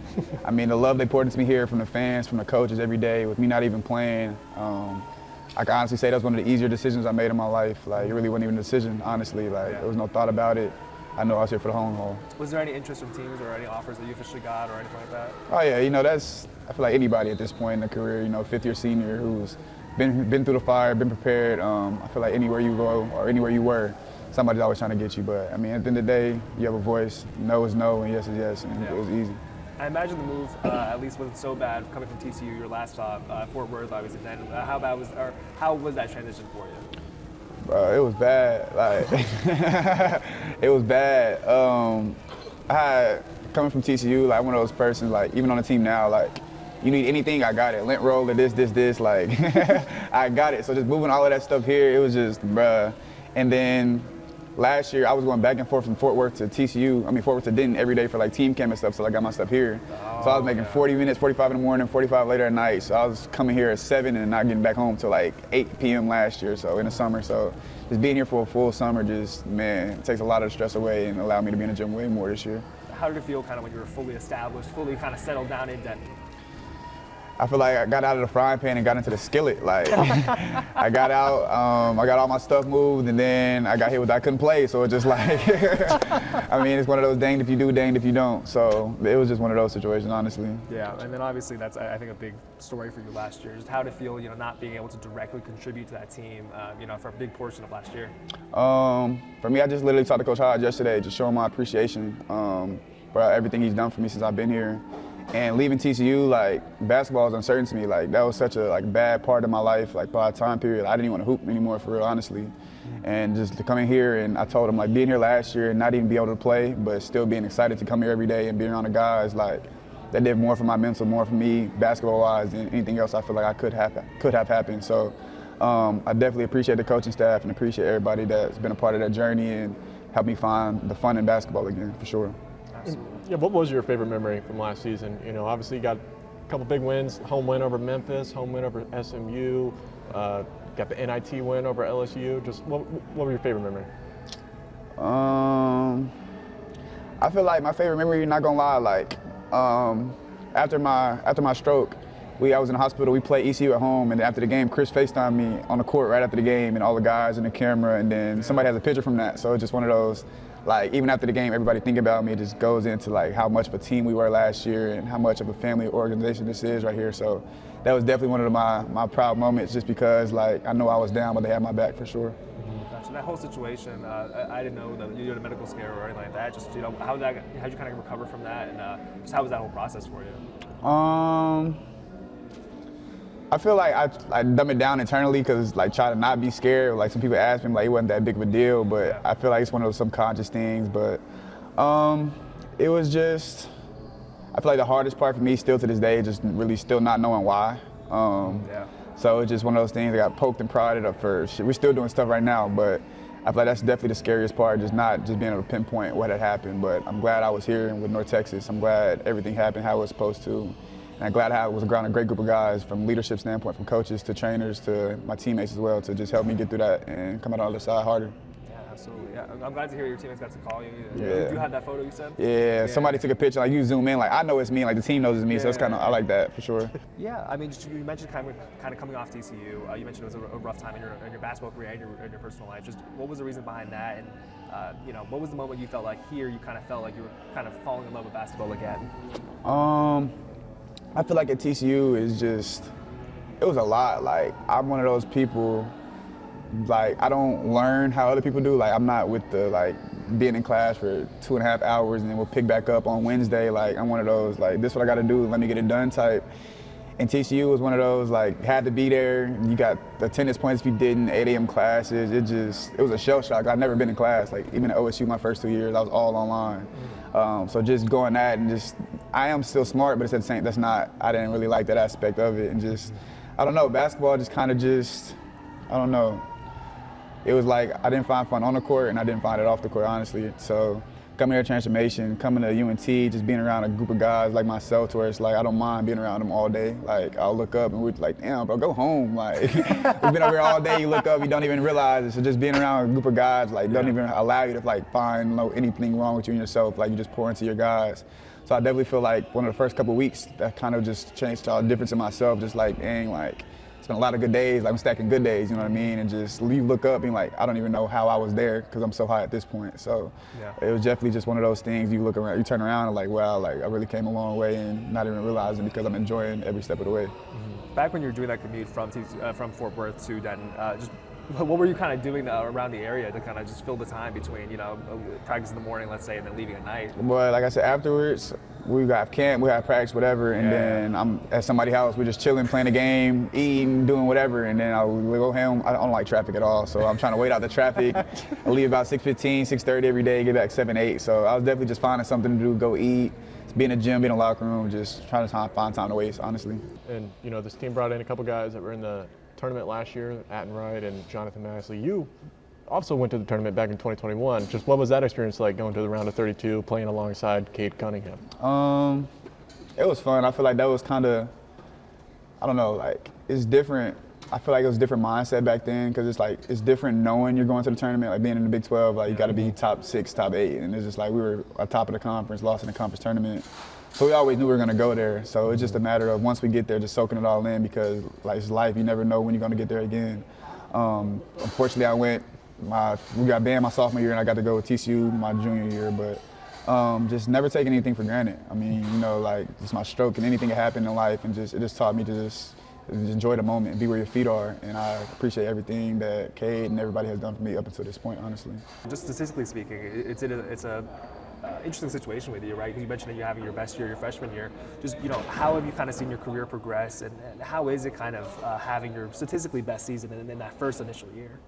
S5: I mean, the love they poured into me here from the fans, from the coaches every day, with me not even playing. I can honestly say that was one of the easier decisions I made in my life. Like it really wasn't even a decision, honestly. Like there was no thought about it. I know I was here for the long haul.
S1: Was there any interest from teams or any offers that you officially got or anything like that?
S5: Oh yeah, you know I feel like anybody at this point in their career, you know, 5th-year senior who's been through the fire, been prepared. I feel like anywhere you go or anywhere you were, somebody's always trying to get you. But I mean, at the end of the day, you have a voice. No is no and yes is yes, and it was easy.
S1: I imagine the move, at least wasn't so bad coming from TCU, your last stop, Fort Worth, obviously. Then how was that transition for you?
S5: Bro, it was bad. Like, it was bad. I had, coming from TCU, like one of those persons, like even on the team now, like you need anything, I got it. Lint roller, this, like I got it. So just moving all of that stuff here, it was just, bruh. And then last year, I was going back and forth from Fort Worth to Fort Worth to Denton every day for like team camp and stuff, so I got my stuff here. So I was making 40 minutes, 45 in the morning, 45 later at night. So I was coming here at 7 and not getting back home till like 8 p.m. last year, so in the summer. So just being here for a full summer just, man, it takes a lot of the stress away and allowed me to be in the gym way more this year.
S1: How did it feel kind of when you were fully established, fully kind of settled down in Denton?
S5: I feel like I got out of the frying pan and got into the skillet. Like, I got out, I got all my stuff moved, and then I got here with I couldn't play. So it just like, I mean, it's one of those danged if you do, danged if you don't. So it was just one of those situations, honestly.
S1: Yeah, and then obviously that's, I think, a big story for you last year. Just how to feel, you know, not being able to directly contribute to that team, you know, for a big portion of last year.
S5: For me, I just literally talked to Coach Hodge yesterday, just showing my appreciation for everything he's done for me since I've been here. And leaving TCU, like, basketball is uncertain to me. Like, that was such a bad part of my life. Like, by a time period, I didn't even want to hoop anymore, for real, honestly. And just to come in here, and I told him, like, being here last year and not even be able to play, but still being excited to come here every day and being around the guys, like, that did more for my mental, more for me, basketball-wise, than anything else I feel like I could have happened. So I definitely appreciate the coaching staff and appreciate everybody that's been a part of that journey and helped me find the fun in basketball again, for sure.
S1: Absolutely.
S3: Yeah, what was your favorite memory from last season? You know, obviously you got a couple big wins, home win over Memphis, home win over SMU, got the NIT win over LSU. Just what were your favorite memory?
S5: I feel like my favorite memory, not gonna lie, like after my stroke, I was in the hospital. We played ECU at home, and after the game, Chris FaceTimed me on the court right after the game, and all the guys and the camera, and then somebody has a picture from that. So it's just one of those, like, even after the game, everybody thinking about me. It just goes into like how much of a team we were last year and how much of a family organization this is right here. So that was definitely one of my proud moments, just because, like, I know I was down, but they had my back for sure.
S1: So that whole situation, I didn't know that you had a medical scare or anything like that. Just, you know, how'd you kind of recover from that, and just how was that whole process for you?
S5: I feel like I dumb it down internally because, like, try to not be scared. Like, some people ask me, like, it wasn't that big of a deal, but I feel like it's one of those subconscious things. But it was just, I feel like the hardest part for me still to this day is just really still not knowing why. So it's just one of those things that got poked and prodded up first. We're still doing stuff right now, but I feel like that's definitely the scariest part, just being able to pinpoint what had happened. But I'm glad I was here with North Texas. I'm glad everything happened how it was supposed to. And I'm glad I was around a great group of guys, from leadership standpoint, from coaches to trainers to my teammates as well, to just help me get through that and come out on the other side harder.
S1: Yeah, absolutely. Yeah, I'm glad to hear your teammates got to call you.
S5: Yeah.
S1: You had that photo you said?
S5: Yeah, somebody took a picture, like, you zoom in, like, I know it's me, like, the team knows it's me, so it's kind of, I like that for sure.
S1: Yeah, I mean, you mentioned kind of coming off TCU. You mentioned it was a rough time in your basketball career and your personal life. Just what was the reason behind that, and you know, what was the moment you felt like here you kind of felt like you were kind of falling in love with basketball again?
S5: I feel like at TCU is just, it was a lot. Like, I'm one of those people, like, I don't learn how other people do. Like, I'm not with the, like, being in class for 2.5 hours and then we'll pick back up on Wednesday. Like, I'm one of those, like, this is what I got to do, let me get it done type. And TCU was one of those, like, had to be there. You got attendance points if you didn't, 8 a.m. classes. It was a shell shock. I'd never been in class. Like, even at OSU my first 2 years, I was all online. So just going that and just, I am still smart, but it's at the same, I didn't really like that aspect of it. And just, I don't know, basketball just kind of just, I don't know. It was like, I didn't find fun on the court and I didn't find it off the court, honestly. So coming here, transformation, coming to UNT, just being around a group of guys like myself, to where it's like, I don't mind being around them all day. Like, I'll look up and we're like, damn, bro, go home. Like, we've been over here all day, you look up, you don't even realize it. So just being around a group of guys, like, don't even allow you to, like, find anything wrong with you and yourself. Like, you just pour into your guys. So I definitely feel like one of the first couple of weeks, that kind of just changed all the difference in myself. Just like, dang, like, it's been a lot of good days, like, I'm stacking good days, you know what I mean? And just you look up and like, I don't even know how I was there because I'm so high at this point. So it was definitely just one of those things, you look around, you turn around and like, wow, like, I really came a long way and not even realizing because I'm enjoying every step of the way.
S1: Back when you were doing that commute from Fort Worth to Denton, just what were you kind of doing around the area to kind of just fill the time between, you know, practice in the morning, let's say, and then leaving at night?
S5: But like I said, afterwards, we got camp, we got practice, whatever, and then I'm at somebody's house, we're just chilling, playing a game, eating, doing whatever, and then I'll go home. I don't like traffic at all, so I'm trying to wait out the traffic. I leave about 6:15, 6:30 every day, get back 7, 8. So I was definitely just finding something to do, go eat, be in the gym, be in the locker room, just trying to find time to waste, honestly.
S3: And, you know, this team brought in a couple guys that were in the tournament last year, Atin, Wright, and Jonathan Massley. You also went to the tournament back in 2021. Just what was that experience like, going to the round of 32, playing alongside Cade Cunningham?
S5: It was fun. I feel like that was kind of, I don't know, like, it's different. I feel like it was a different mindset back then because it's like, it's different knowing you're going to the tournament, like being in the Big 12, like you got to be top 6, top 8. And it's just like we were at top of the conference, lost in the conference tournament. So we always knew we were going to go there. So it's just a matter of once we get there, just soaking it all in because like it's life. You never know when you're going to get there again. Unfortunately, we got banned my sophomore year and I got to go with TCU my junior year, but just never taking anything for granted. I mean, you know, like just my stroke and anything that happened in life, and it just taught me to just enjoy the moment and be where your feet are. And I appreciate everything that Cade and everybody has done for me up until this point, honestly.
S1: Just statistically speaking, it's a interesting situation with you, right? Because you mentioned that you're having your best year, your freshman year. Just, how have you kind of seen your career progress, and how is it kind of having your statistically best season in that first initial year?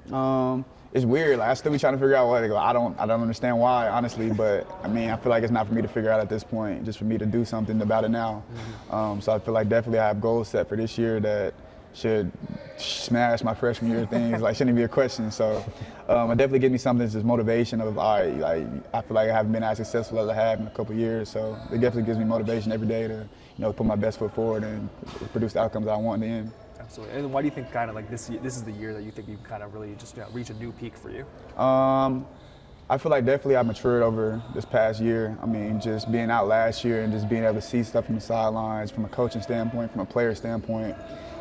S5: It's weird. Like, I still be trying to figure out why they go. I don't understand why, honestly. But I mean, I feel like it's not for me to figure out at this point. Just for me to do something about it now. So I feel like definitely I have goals set for this year that should smash my freshman year things. Like, shouldn't be a question. So it definitely gives me something that's just motivation of, all right, like, I feel like I haven't been as successful as I have in a couple of years. So it definitely gives me motivation every day to, put my best foot forward and produce the outcomes I want in the end.
S1: Absolutely. And why do you think kind of like this is the year that you think you kind of really just reach a new peak for you?
S5: I feel like definitely I matured over this past year. I mean, just being out last year and just being able to see stuff from the sidelines, from a coaching standpoint, from a player standpoint,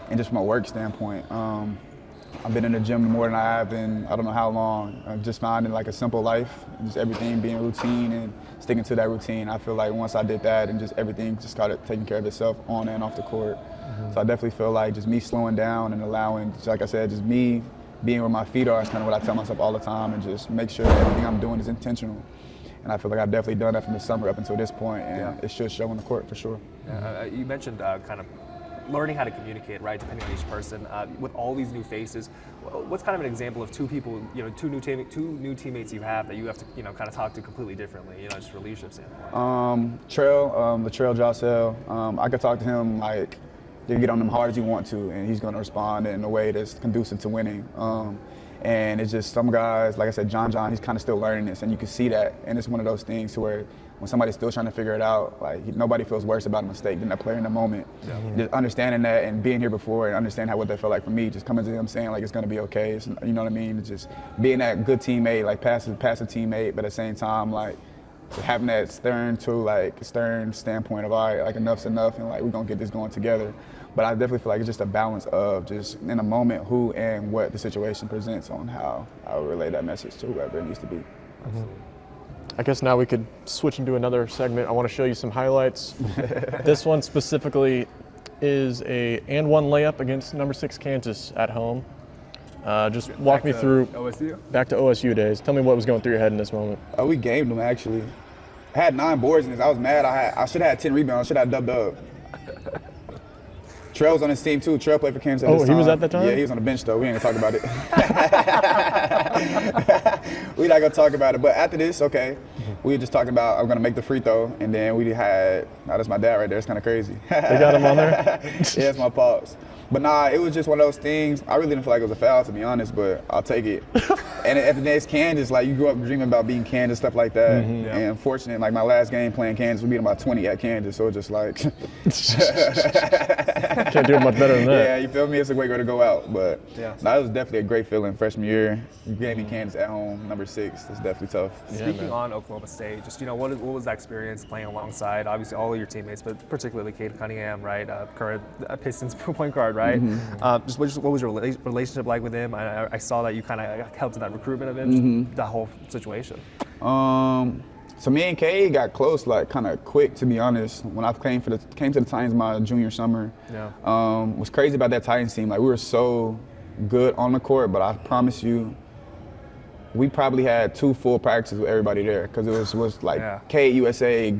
S5: and just from a work standpoint. I've been in the gym more than I have in I don't know how long. I'm just finding like a simple life, just everything being routine and sticking to that routine. I feel like once I did that and just everything just started taking care of itself on and off the court. So I definitely feel like just me slowing down and allowing, just like I said, just me being where my feet are is kind of what I tell myself all the time, and just make sure that everything I'm doing is intentional. And I feel like I've definitely done that from the summer up until this point, and it should show on the court for sure.
S1: You mentioned kind of learning how to communicate, right, depending on each person. With all these new faces, what's kind of an example of two people, two new teammates you have that you have to, kind of talk to completely differently, just from a leadership standpoint?
S5: Latrell Jossell, I could talk to him like, you get on him hard as you want to, and he's going to respond in a way that's conducive to winning. And it's just some guys, like I said, John, he's kind of still learning this, and you can see that. And it's one of those things to where when somebody's still trying to figure it out, like, nobody feels worse about a mistake than that player in the moment. Just understanding that and being here before and understanding what that felt like for me, just coming to him saying, like, it's going to be okay. It's, you know what I mean? It's just being that good teammate, like passive teammate, but at the same time, like, having that stern standpoint of, all right, like, enough's enough, and like, we're going to get this going together. But I definitely feel like it's just a balance of just in a moment who and what the situation presents on how I would relay that message to whoever it needs to be.
S3: I guess now we could switch into another segment. I want to show you some highlights. This one specifically is a and one layup against number 6 Kansas at home. Just walk me through
S1: OSU?
S3: Back to OSU days. Tell me what was going through your head in this moment.
S5: We gamed them, actually. I had 9 boards in this. I was mad. I should have had 10 rebounds. I should have dub. Trell was on his team too. Trell played for Kansas.
S3: Oh, he was at that time?
S5: Yeah, he was on the bench though. We ain't gonna talk about it. We not gonna talk about it. But after this, okay, we were just talking about I'm gonna make the free throw, and then we had. That's my dad right there. It's kind of crazy.
S3: They got him on there.
S5: Yeah, it's my pops. But nah, it was just one of those things. I really didn't feel like it was a foul, to be honest, but I'll take it. And at the next Kansas, like, you grew up dreaming about beating Kansas, stuff like that. And unfortunately, like, my last game playing Kansas, we beat them by 20 at Kansas, so it's just like.
S3: Can't do it much better than that.
S5: Yeah, you feel me? It's a great way to go out. But no, it was definitely a great feeling freshman year. Gaming Kansas at home, number 6. It's definitely tough.
S1: Speaking on Oklahoma State, just, what was that experience playing alongside, obviously, all of your teammates, but particularly Cade Cunningham, right? Current Pistons point guard, right? Just what was your relationship like with him? I saw that you kind of helped in that recruitment of him, just that whole situation.
S5: So me and Cade got close, like, kind of quick, to be honest. When I came to the Titans my junior summer, what's crazy about that Titans team, like, we were so good on the court, but I promise you, we probably had 2 full practices with everybody there, because it was like Cade USA,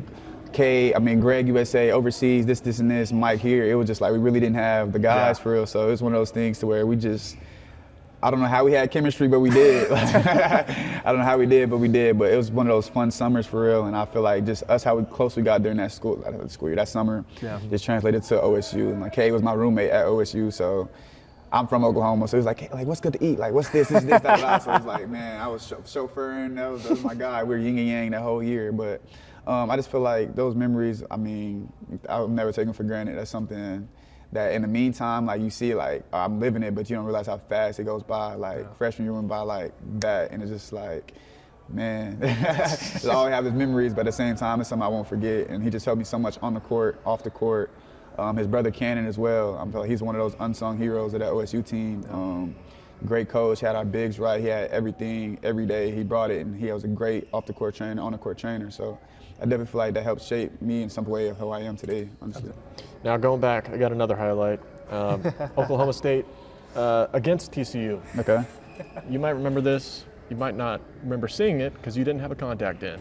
S5: Greg USA, overseas, this and this, Mike here. It was just like we really didn't have the guys for real. So it was one of those things to where we just, I don't know how we had chemistry, but we did. I don't know how we did, but we did. But it was one of those fun summers for real. And I feel like just us, how close we got during that that summer, just translated to OSU. And like, Kay was my roommate at OSU, so I'm from Oklahoma, so he was like, hey, like, what's good to eat? Like, what's this, that. So it was like, man, I was chauffeuring. That was my guy. We were yin and yang that whole year. But I just feel like those memories, I mean, I'll never take them for granted. That's something that in the meantime, like, you see, like, I'm living it, but you don't realize how fast it goes by. Like, freshman year went by like that, and it's just like, man, I always have these memories, but at the same time, it's something I won't forget. And he just helped me so much on the court, off the court. His brother Cannon as well. I feel like he's one of those unsung heroes of that OSU team. Great coach, had our bigs right. He had everything every day. He brought it, and he was a great off-the-court trainer, on-the-court trainer. So I definitely feel like that helped shape me in some way of who I am today, honestly.
S3: Now going back, I got another highlight. Oklahoma State against TCU.
S5: Okay.
S3: You might remember this. you might not remember seeing it because you didn't have a contact in.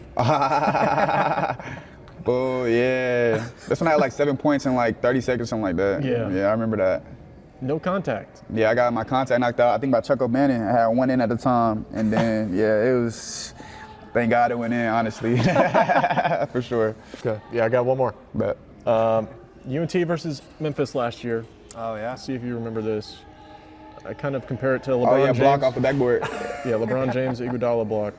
S5: Oh, yeah. That's when I had like 7 points in like 30 seconds, something like that.
S3: Yeah.
S5: Yeah, I remember that.
S3: No contact.
S5: Yeah, I got my contact knocked out. I think by Chuck O'Bannon. I had one in at the time. And then, yeah, it was, thank God it went in, honestly. For sure.
S3: Okay. Yeah, I got one more.
S5: But
S3: UNT versus Memphis last year.
S1: Oh yeah.
S3: See if you remember this. I kind of compare it to LeBron
S5: oh, yeah,
S3: James.
S5: block off the backboard.
S3: Yeah, LeBron James, Iguodala block.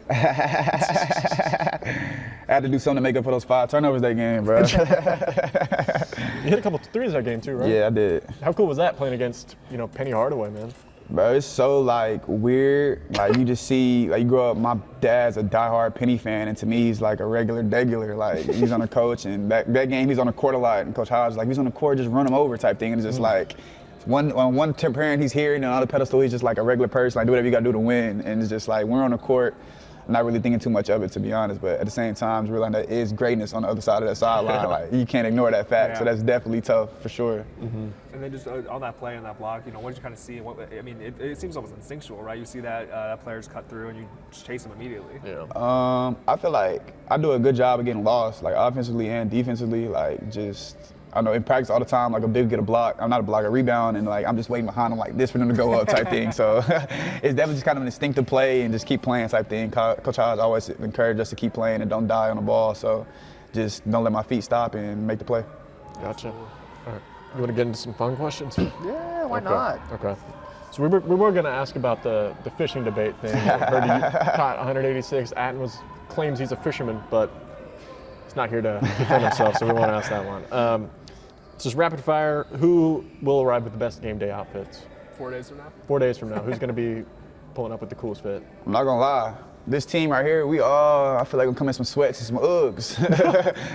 S5: I had to do something to make up for those 5 turnovers that game, bro.
S3: You hit a couple threes that game too, right?
S5: Yeah, I did.
S3: How cool was that playing against, Penny Hardaway, man?
S5: Bro, it's so like weird. Like you just see, like you grow up. My dad's a diehard Penny fan, and to me, he's like a regular. Like he's on a coach, and that game he's on the court a lot. And Coach Hodge, like he's on the court, just run him over type thing. And it's just like one parent he's here, and on the pedestal he's just like a regular person. Like do whatever you got to do to win. And it's just like we're on the court. Not really thinking too much of it, to be honest, but at the same time, realizing that is greatness on the other side of that sideline. Like you can't ignore that fact.
S1: Yeah.
S5: So that's definitely tough for sure.
S1: And then just on that play and that block, what did you kind of see? It seems almost instinctual, right? You see that players cut through and you just chase them immediately.
S3: Yeah.
S5: I feel like I do a good job of getting lost, like offensively and defensively. Like just, I know in practice all the time, like a big get a block, I'm not a block, a rebound, and like I'm just waiting behind them like this for them to go up type thing. So it's definitely just kind of an instinctive play and just keep playing type thing. Coach Hodge always encouraged us to keep playing and don't die on the ball. So just don't let my feet stop and make the play.
S3: Gotcha. All right. You want to get into some fun questions?
S1: Yeah, why
S3: Okay.
S1: not?
S3: Okay. So we were going to ask about the fishing debate thing. I heard you caught 186. Atin claims he's a fisherman, but he's not here to defend himself, so we won't ask that one. It's just rapid fire. Who will arrive with the best game day outfits?
S1: 4 days from now.
S3: 4 days from now. Who's going to be pulling up with the coolest fit?
S5: I'm not gonna lie. This team right here, I feel like we're coming in some sweats and some Uggs.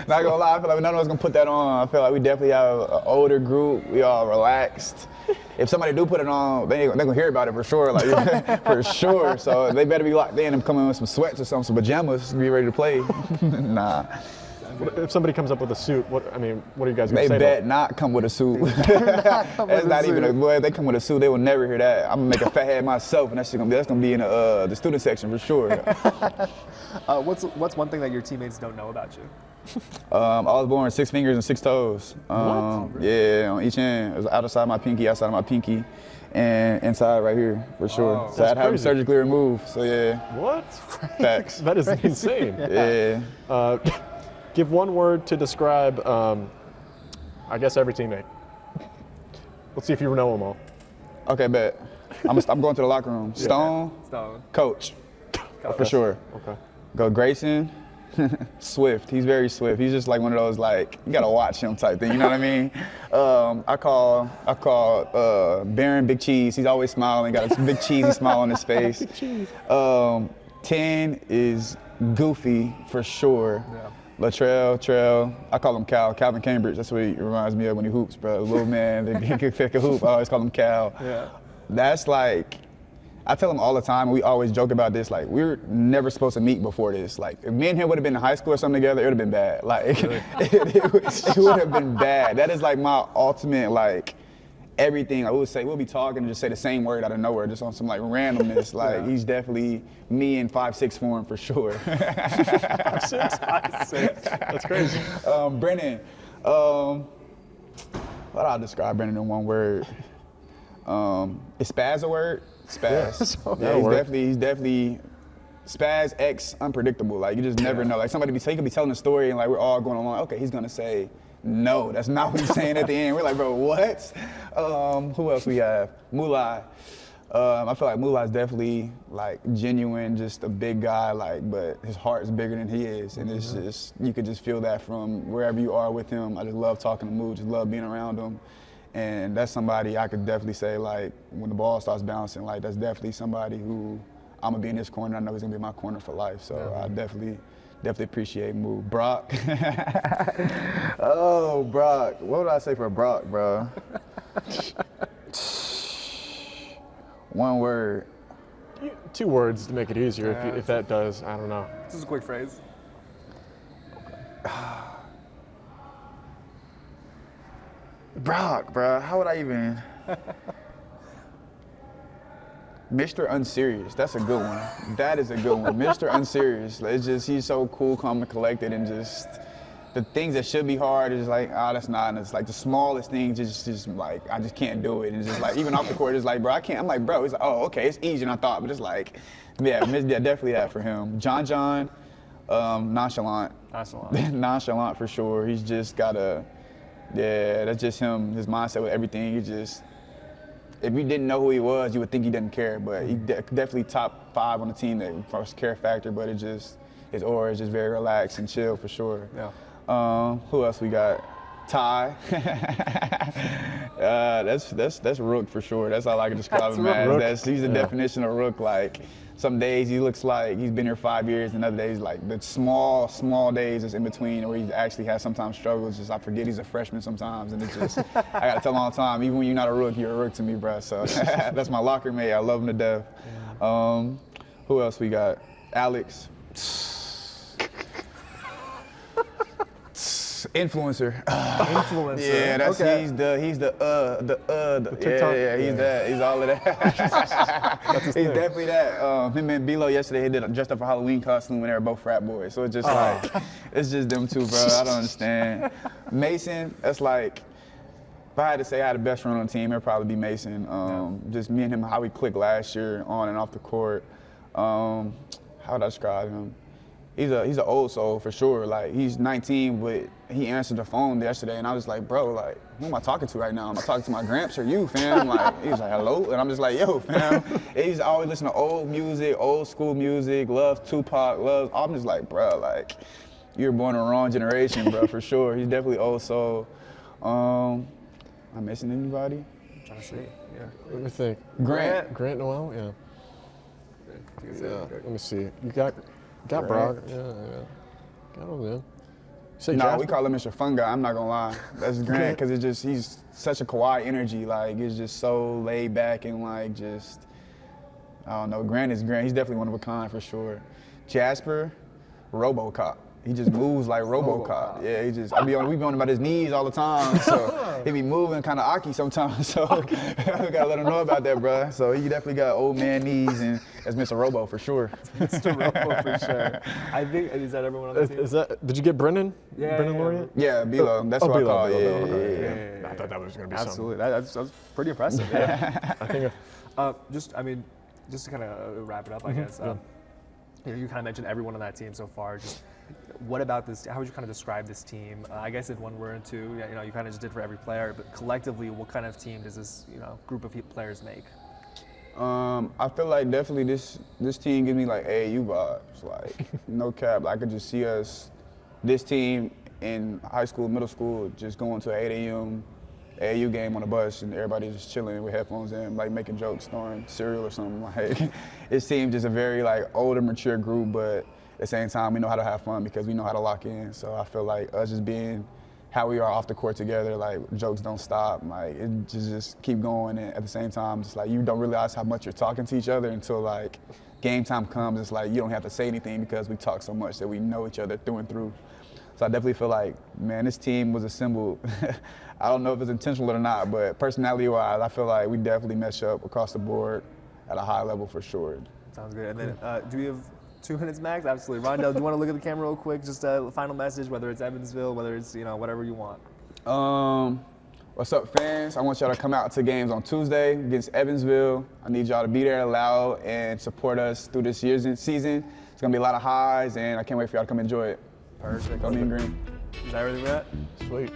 S5: Not gonna lie, I feel like none of us gonna put that on. I feel like we definitely have an older group. We all relaxed. If somebody do put it on, they gonna hear about it for sure, like for sure. So they better be locked in and come in with some sweats or some pajamas, be ready to play. Nah.
S3: If somebody comes up with a suit, what are you guys going
S5: They
S3: to say?
S5: bet not come with a suit. That's not even a boy. If they come with a suit, they will never hear that. I'm gonna make a fat head myself, and that's gonna be in the student section for sure.
S1: What's one thing that your teammates don't know about you?
S5: I was born with 6 fingers and 6 toes. Yeah, on each end. It was outside my pinky, outside of my pinky, and inside right here for sure.
S1: Oh,
S5: So I'd have it
S3: crazy.
S5: surgically removed. So yeah,
S3: What?
S5: facts.
S3: That is insane.
S5: Yeah.
S3: Give one word to describe, I guess, every teammate. Let's see if you know them all.
S5: Okay, bet. I'm going to the locker room. Stone,
S1: Stone.
S5: Coach, for sure.
S3: Okay.
S5: Go Grayson, swift. He's very swift. He's just like one of those like you gotta watch him type thing. You know what I mean? I call Baron Big Cheese. He's always smiling. Got a big cheesy smile on his face. 10 is Goofy for sure.
S1: Yeah.
S5: Latrell, I call him Cal, Calvin Cambridge. That's what he reminds me of when he hoops, bro. Little man, he can hoop. I always call him Cal.
S1: Yeah.
S5: That's like, I tell him all the time, we always joke about this, like, we were never supposed to meet before this. Like, if me and him would have been in high school or something together, it would have been bad. Like, it would have been bad. That is like my ultimate, like, everything. I would say, we'll be talking and just say the same word out of nowhere, just on some like randomness. Like, he's definitely me in 5'6" form for sure.
S3: 5'6". That's crazy.
S5: Brennan, what do I describe Brennan in one word? Is spaz a word? Spaz. Yeah, he's definitely spaz X unpredictable. Like you just never know. Like he could be telling a story and like we're all going along. Okay, he's gonna say no. That's not what he's saying at the end. We're like, bro, what? Who else we have? Mulai. I feel like Mulai is definitely like genuine, just a big guy. Like, but his heart is bigger than he is, and it's just you could just feel that from wherever you are with him. I just love talking to Moo. Just love being around him. And that's somebody I could definitely say, like, when the ball starts bouncing, like, that's definitely somebody who I'm going to be in his corner. I know he's going to be my corner for life. So I definitely appreciate Moo. Brock. Oh, Brock. What would I say for Brock, bro? One word.
S3: 2 words to make it easier, if that does. I don't know.
S1: This is a quick phrase.
S5: Brock, bro. How would I even? Mr. Unserious. That's a good one. That is a good one. Mr. Unserious. It's just, he's so cool, calm, and collected, and just the things that should be hard is like, oh, that's not. And it's like the smallest things, just like, I just can't do it. And it's just like, even off the court, it's like, bro, I can't. I'm like, bro, it's like, oh, okay, it's easier than I thought. But it's like, yeah, definitely that for him. John, nonchalant. Nonchalant for sure. He's just got that's just him, his mindset with everything. He just, if you didn't know who he was, you would think he didn't care, but he definitely top 5 on the team that for his care factor, but it just, his aura is just very relaxed and chill for sure.
S1: Yeah.
S5: Who else we got? Ty. That's Rook for sure. That's all I can describe him as. He's the definition of Rook. Like, some days he looks like he's been here 5 years, and other days, like the small days is in between where he actually has sometimes struggles. Just I forget he's a freshman sometimes, and it's just, I gotta tell him all the time, even when you're not a Rook, you're a Rook to me, bro. So that's my locker mate. I love him to death. Who else we got? Alex. Influencer.
S1: Influencer.
S5: Yeah, that's
S1: okay.
S5: he's the yeah, he's that. He's all of that. He's definitely that. Him and Bilo yesterday, he did dressed up for Halloween costume when they were both frat boys. So it's just like, it's just them two, bro. I don't understand. Mason, that's like, if I had to say I had the best friend on the team, it'd probably be Mason. Just me and him, how we clicked last year on and off the court. How would I describe him? He's an old soul for sure. Like, he's 19, but he answered the phone yesterday, and I was like, bro, like, who am I talking to right now? Am I talking to my gramps or you, fam? Like, he's like, hello? And I'm just like, yo, fam. He's always listening to old music, old school music, loves Tupac, I'm just like, bro, like, you were born in the wrong generation, bro, for sure. He's definitely old soul. Am I missing anybody?
S1: I'm trying to see. Yeah.
S3: Let me think. Grant Noel? Yeah. Let me see. You got Brock. Yeah. Got him then.
S5: No, we call him Mr. Fun Guy. I'm not gonna lie. That's Grant, because it's just, he's such a Kawhi energy. Like, it's just so laid back and like just, I don't know. Grant is Grant. He's definitely one of a kind for sure. Jasper, RoboCop. He just moves like RoboCop. Yeah, we be on him about his knees all the time. So he be moving kind of Aki sometimes. So we gotta let him know about that, bro. So he definitely got old man knees, and that's Mr. Robo for sure.
S1: Mr. Robo for sure. I think, is that everyone on the team?
S3: Did you get Brendan?
S1: Yeah.
S3: Brendan Laurier?
S5: Yeah, Bilo. That's what I call it.
S3: Yeah. I thought that was gonna be
S1: absolutely. That was pretty impressive. Yeah.
S3: I think.
S1: Just to kind of wrap it up, I guess. You kind of mentioned everyone on that team so far. Just what about this? How would you kind of describe this team? I guess in one word or two, you kind of just did for every player. But collectively, what kind of team does this group of players make?
S5: I feel like definitely this team gives me like AAU vibes. Like, no cap. I could just see this team in high school, middle school, just going to an 8 a.m. AAU game on a bus, and everybody just chilling with headphones in, like making jokes, snoring cereal or something. Like, this team just a very like older, mature group, but at the same time, we know how to have fun because we know how to lock in. So I feel like us just being how we are off the court together, like jokes don't stop, like it just keep going, and at the same time, just like you don't realize how much you're talking to each other until like game time comes. It's like you don't have to say anything because we talk so much that we know each other through and through. So I definitely feel like, man, this team was assembled. I don't know if it's intentional or not, but personality-wise, I feel like we definitely mesh up across the board at a high level for sure.
S1: Sounds good. And then, do we have 2 minutes max? Absolutely. Rondel, do you want to look at the camera real quick? Just a final message, whether it's Evansville, whether it's whatever you want.
S5: What's up, fans? I want y'all to come out to games on Tuesday against Evansville. I need y'all to be there loud and support us through this year's season. It's gonna be a lot of highs, and I can't wait for y'all to come enjoy it.
S1: Perfect.
S5: Go mean green.
S1: Is that everything we got?
S3: Sweet.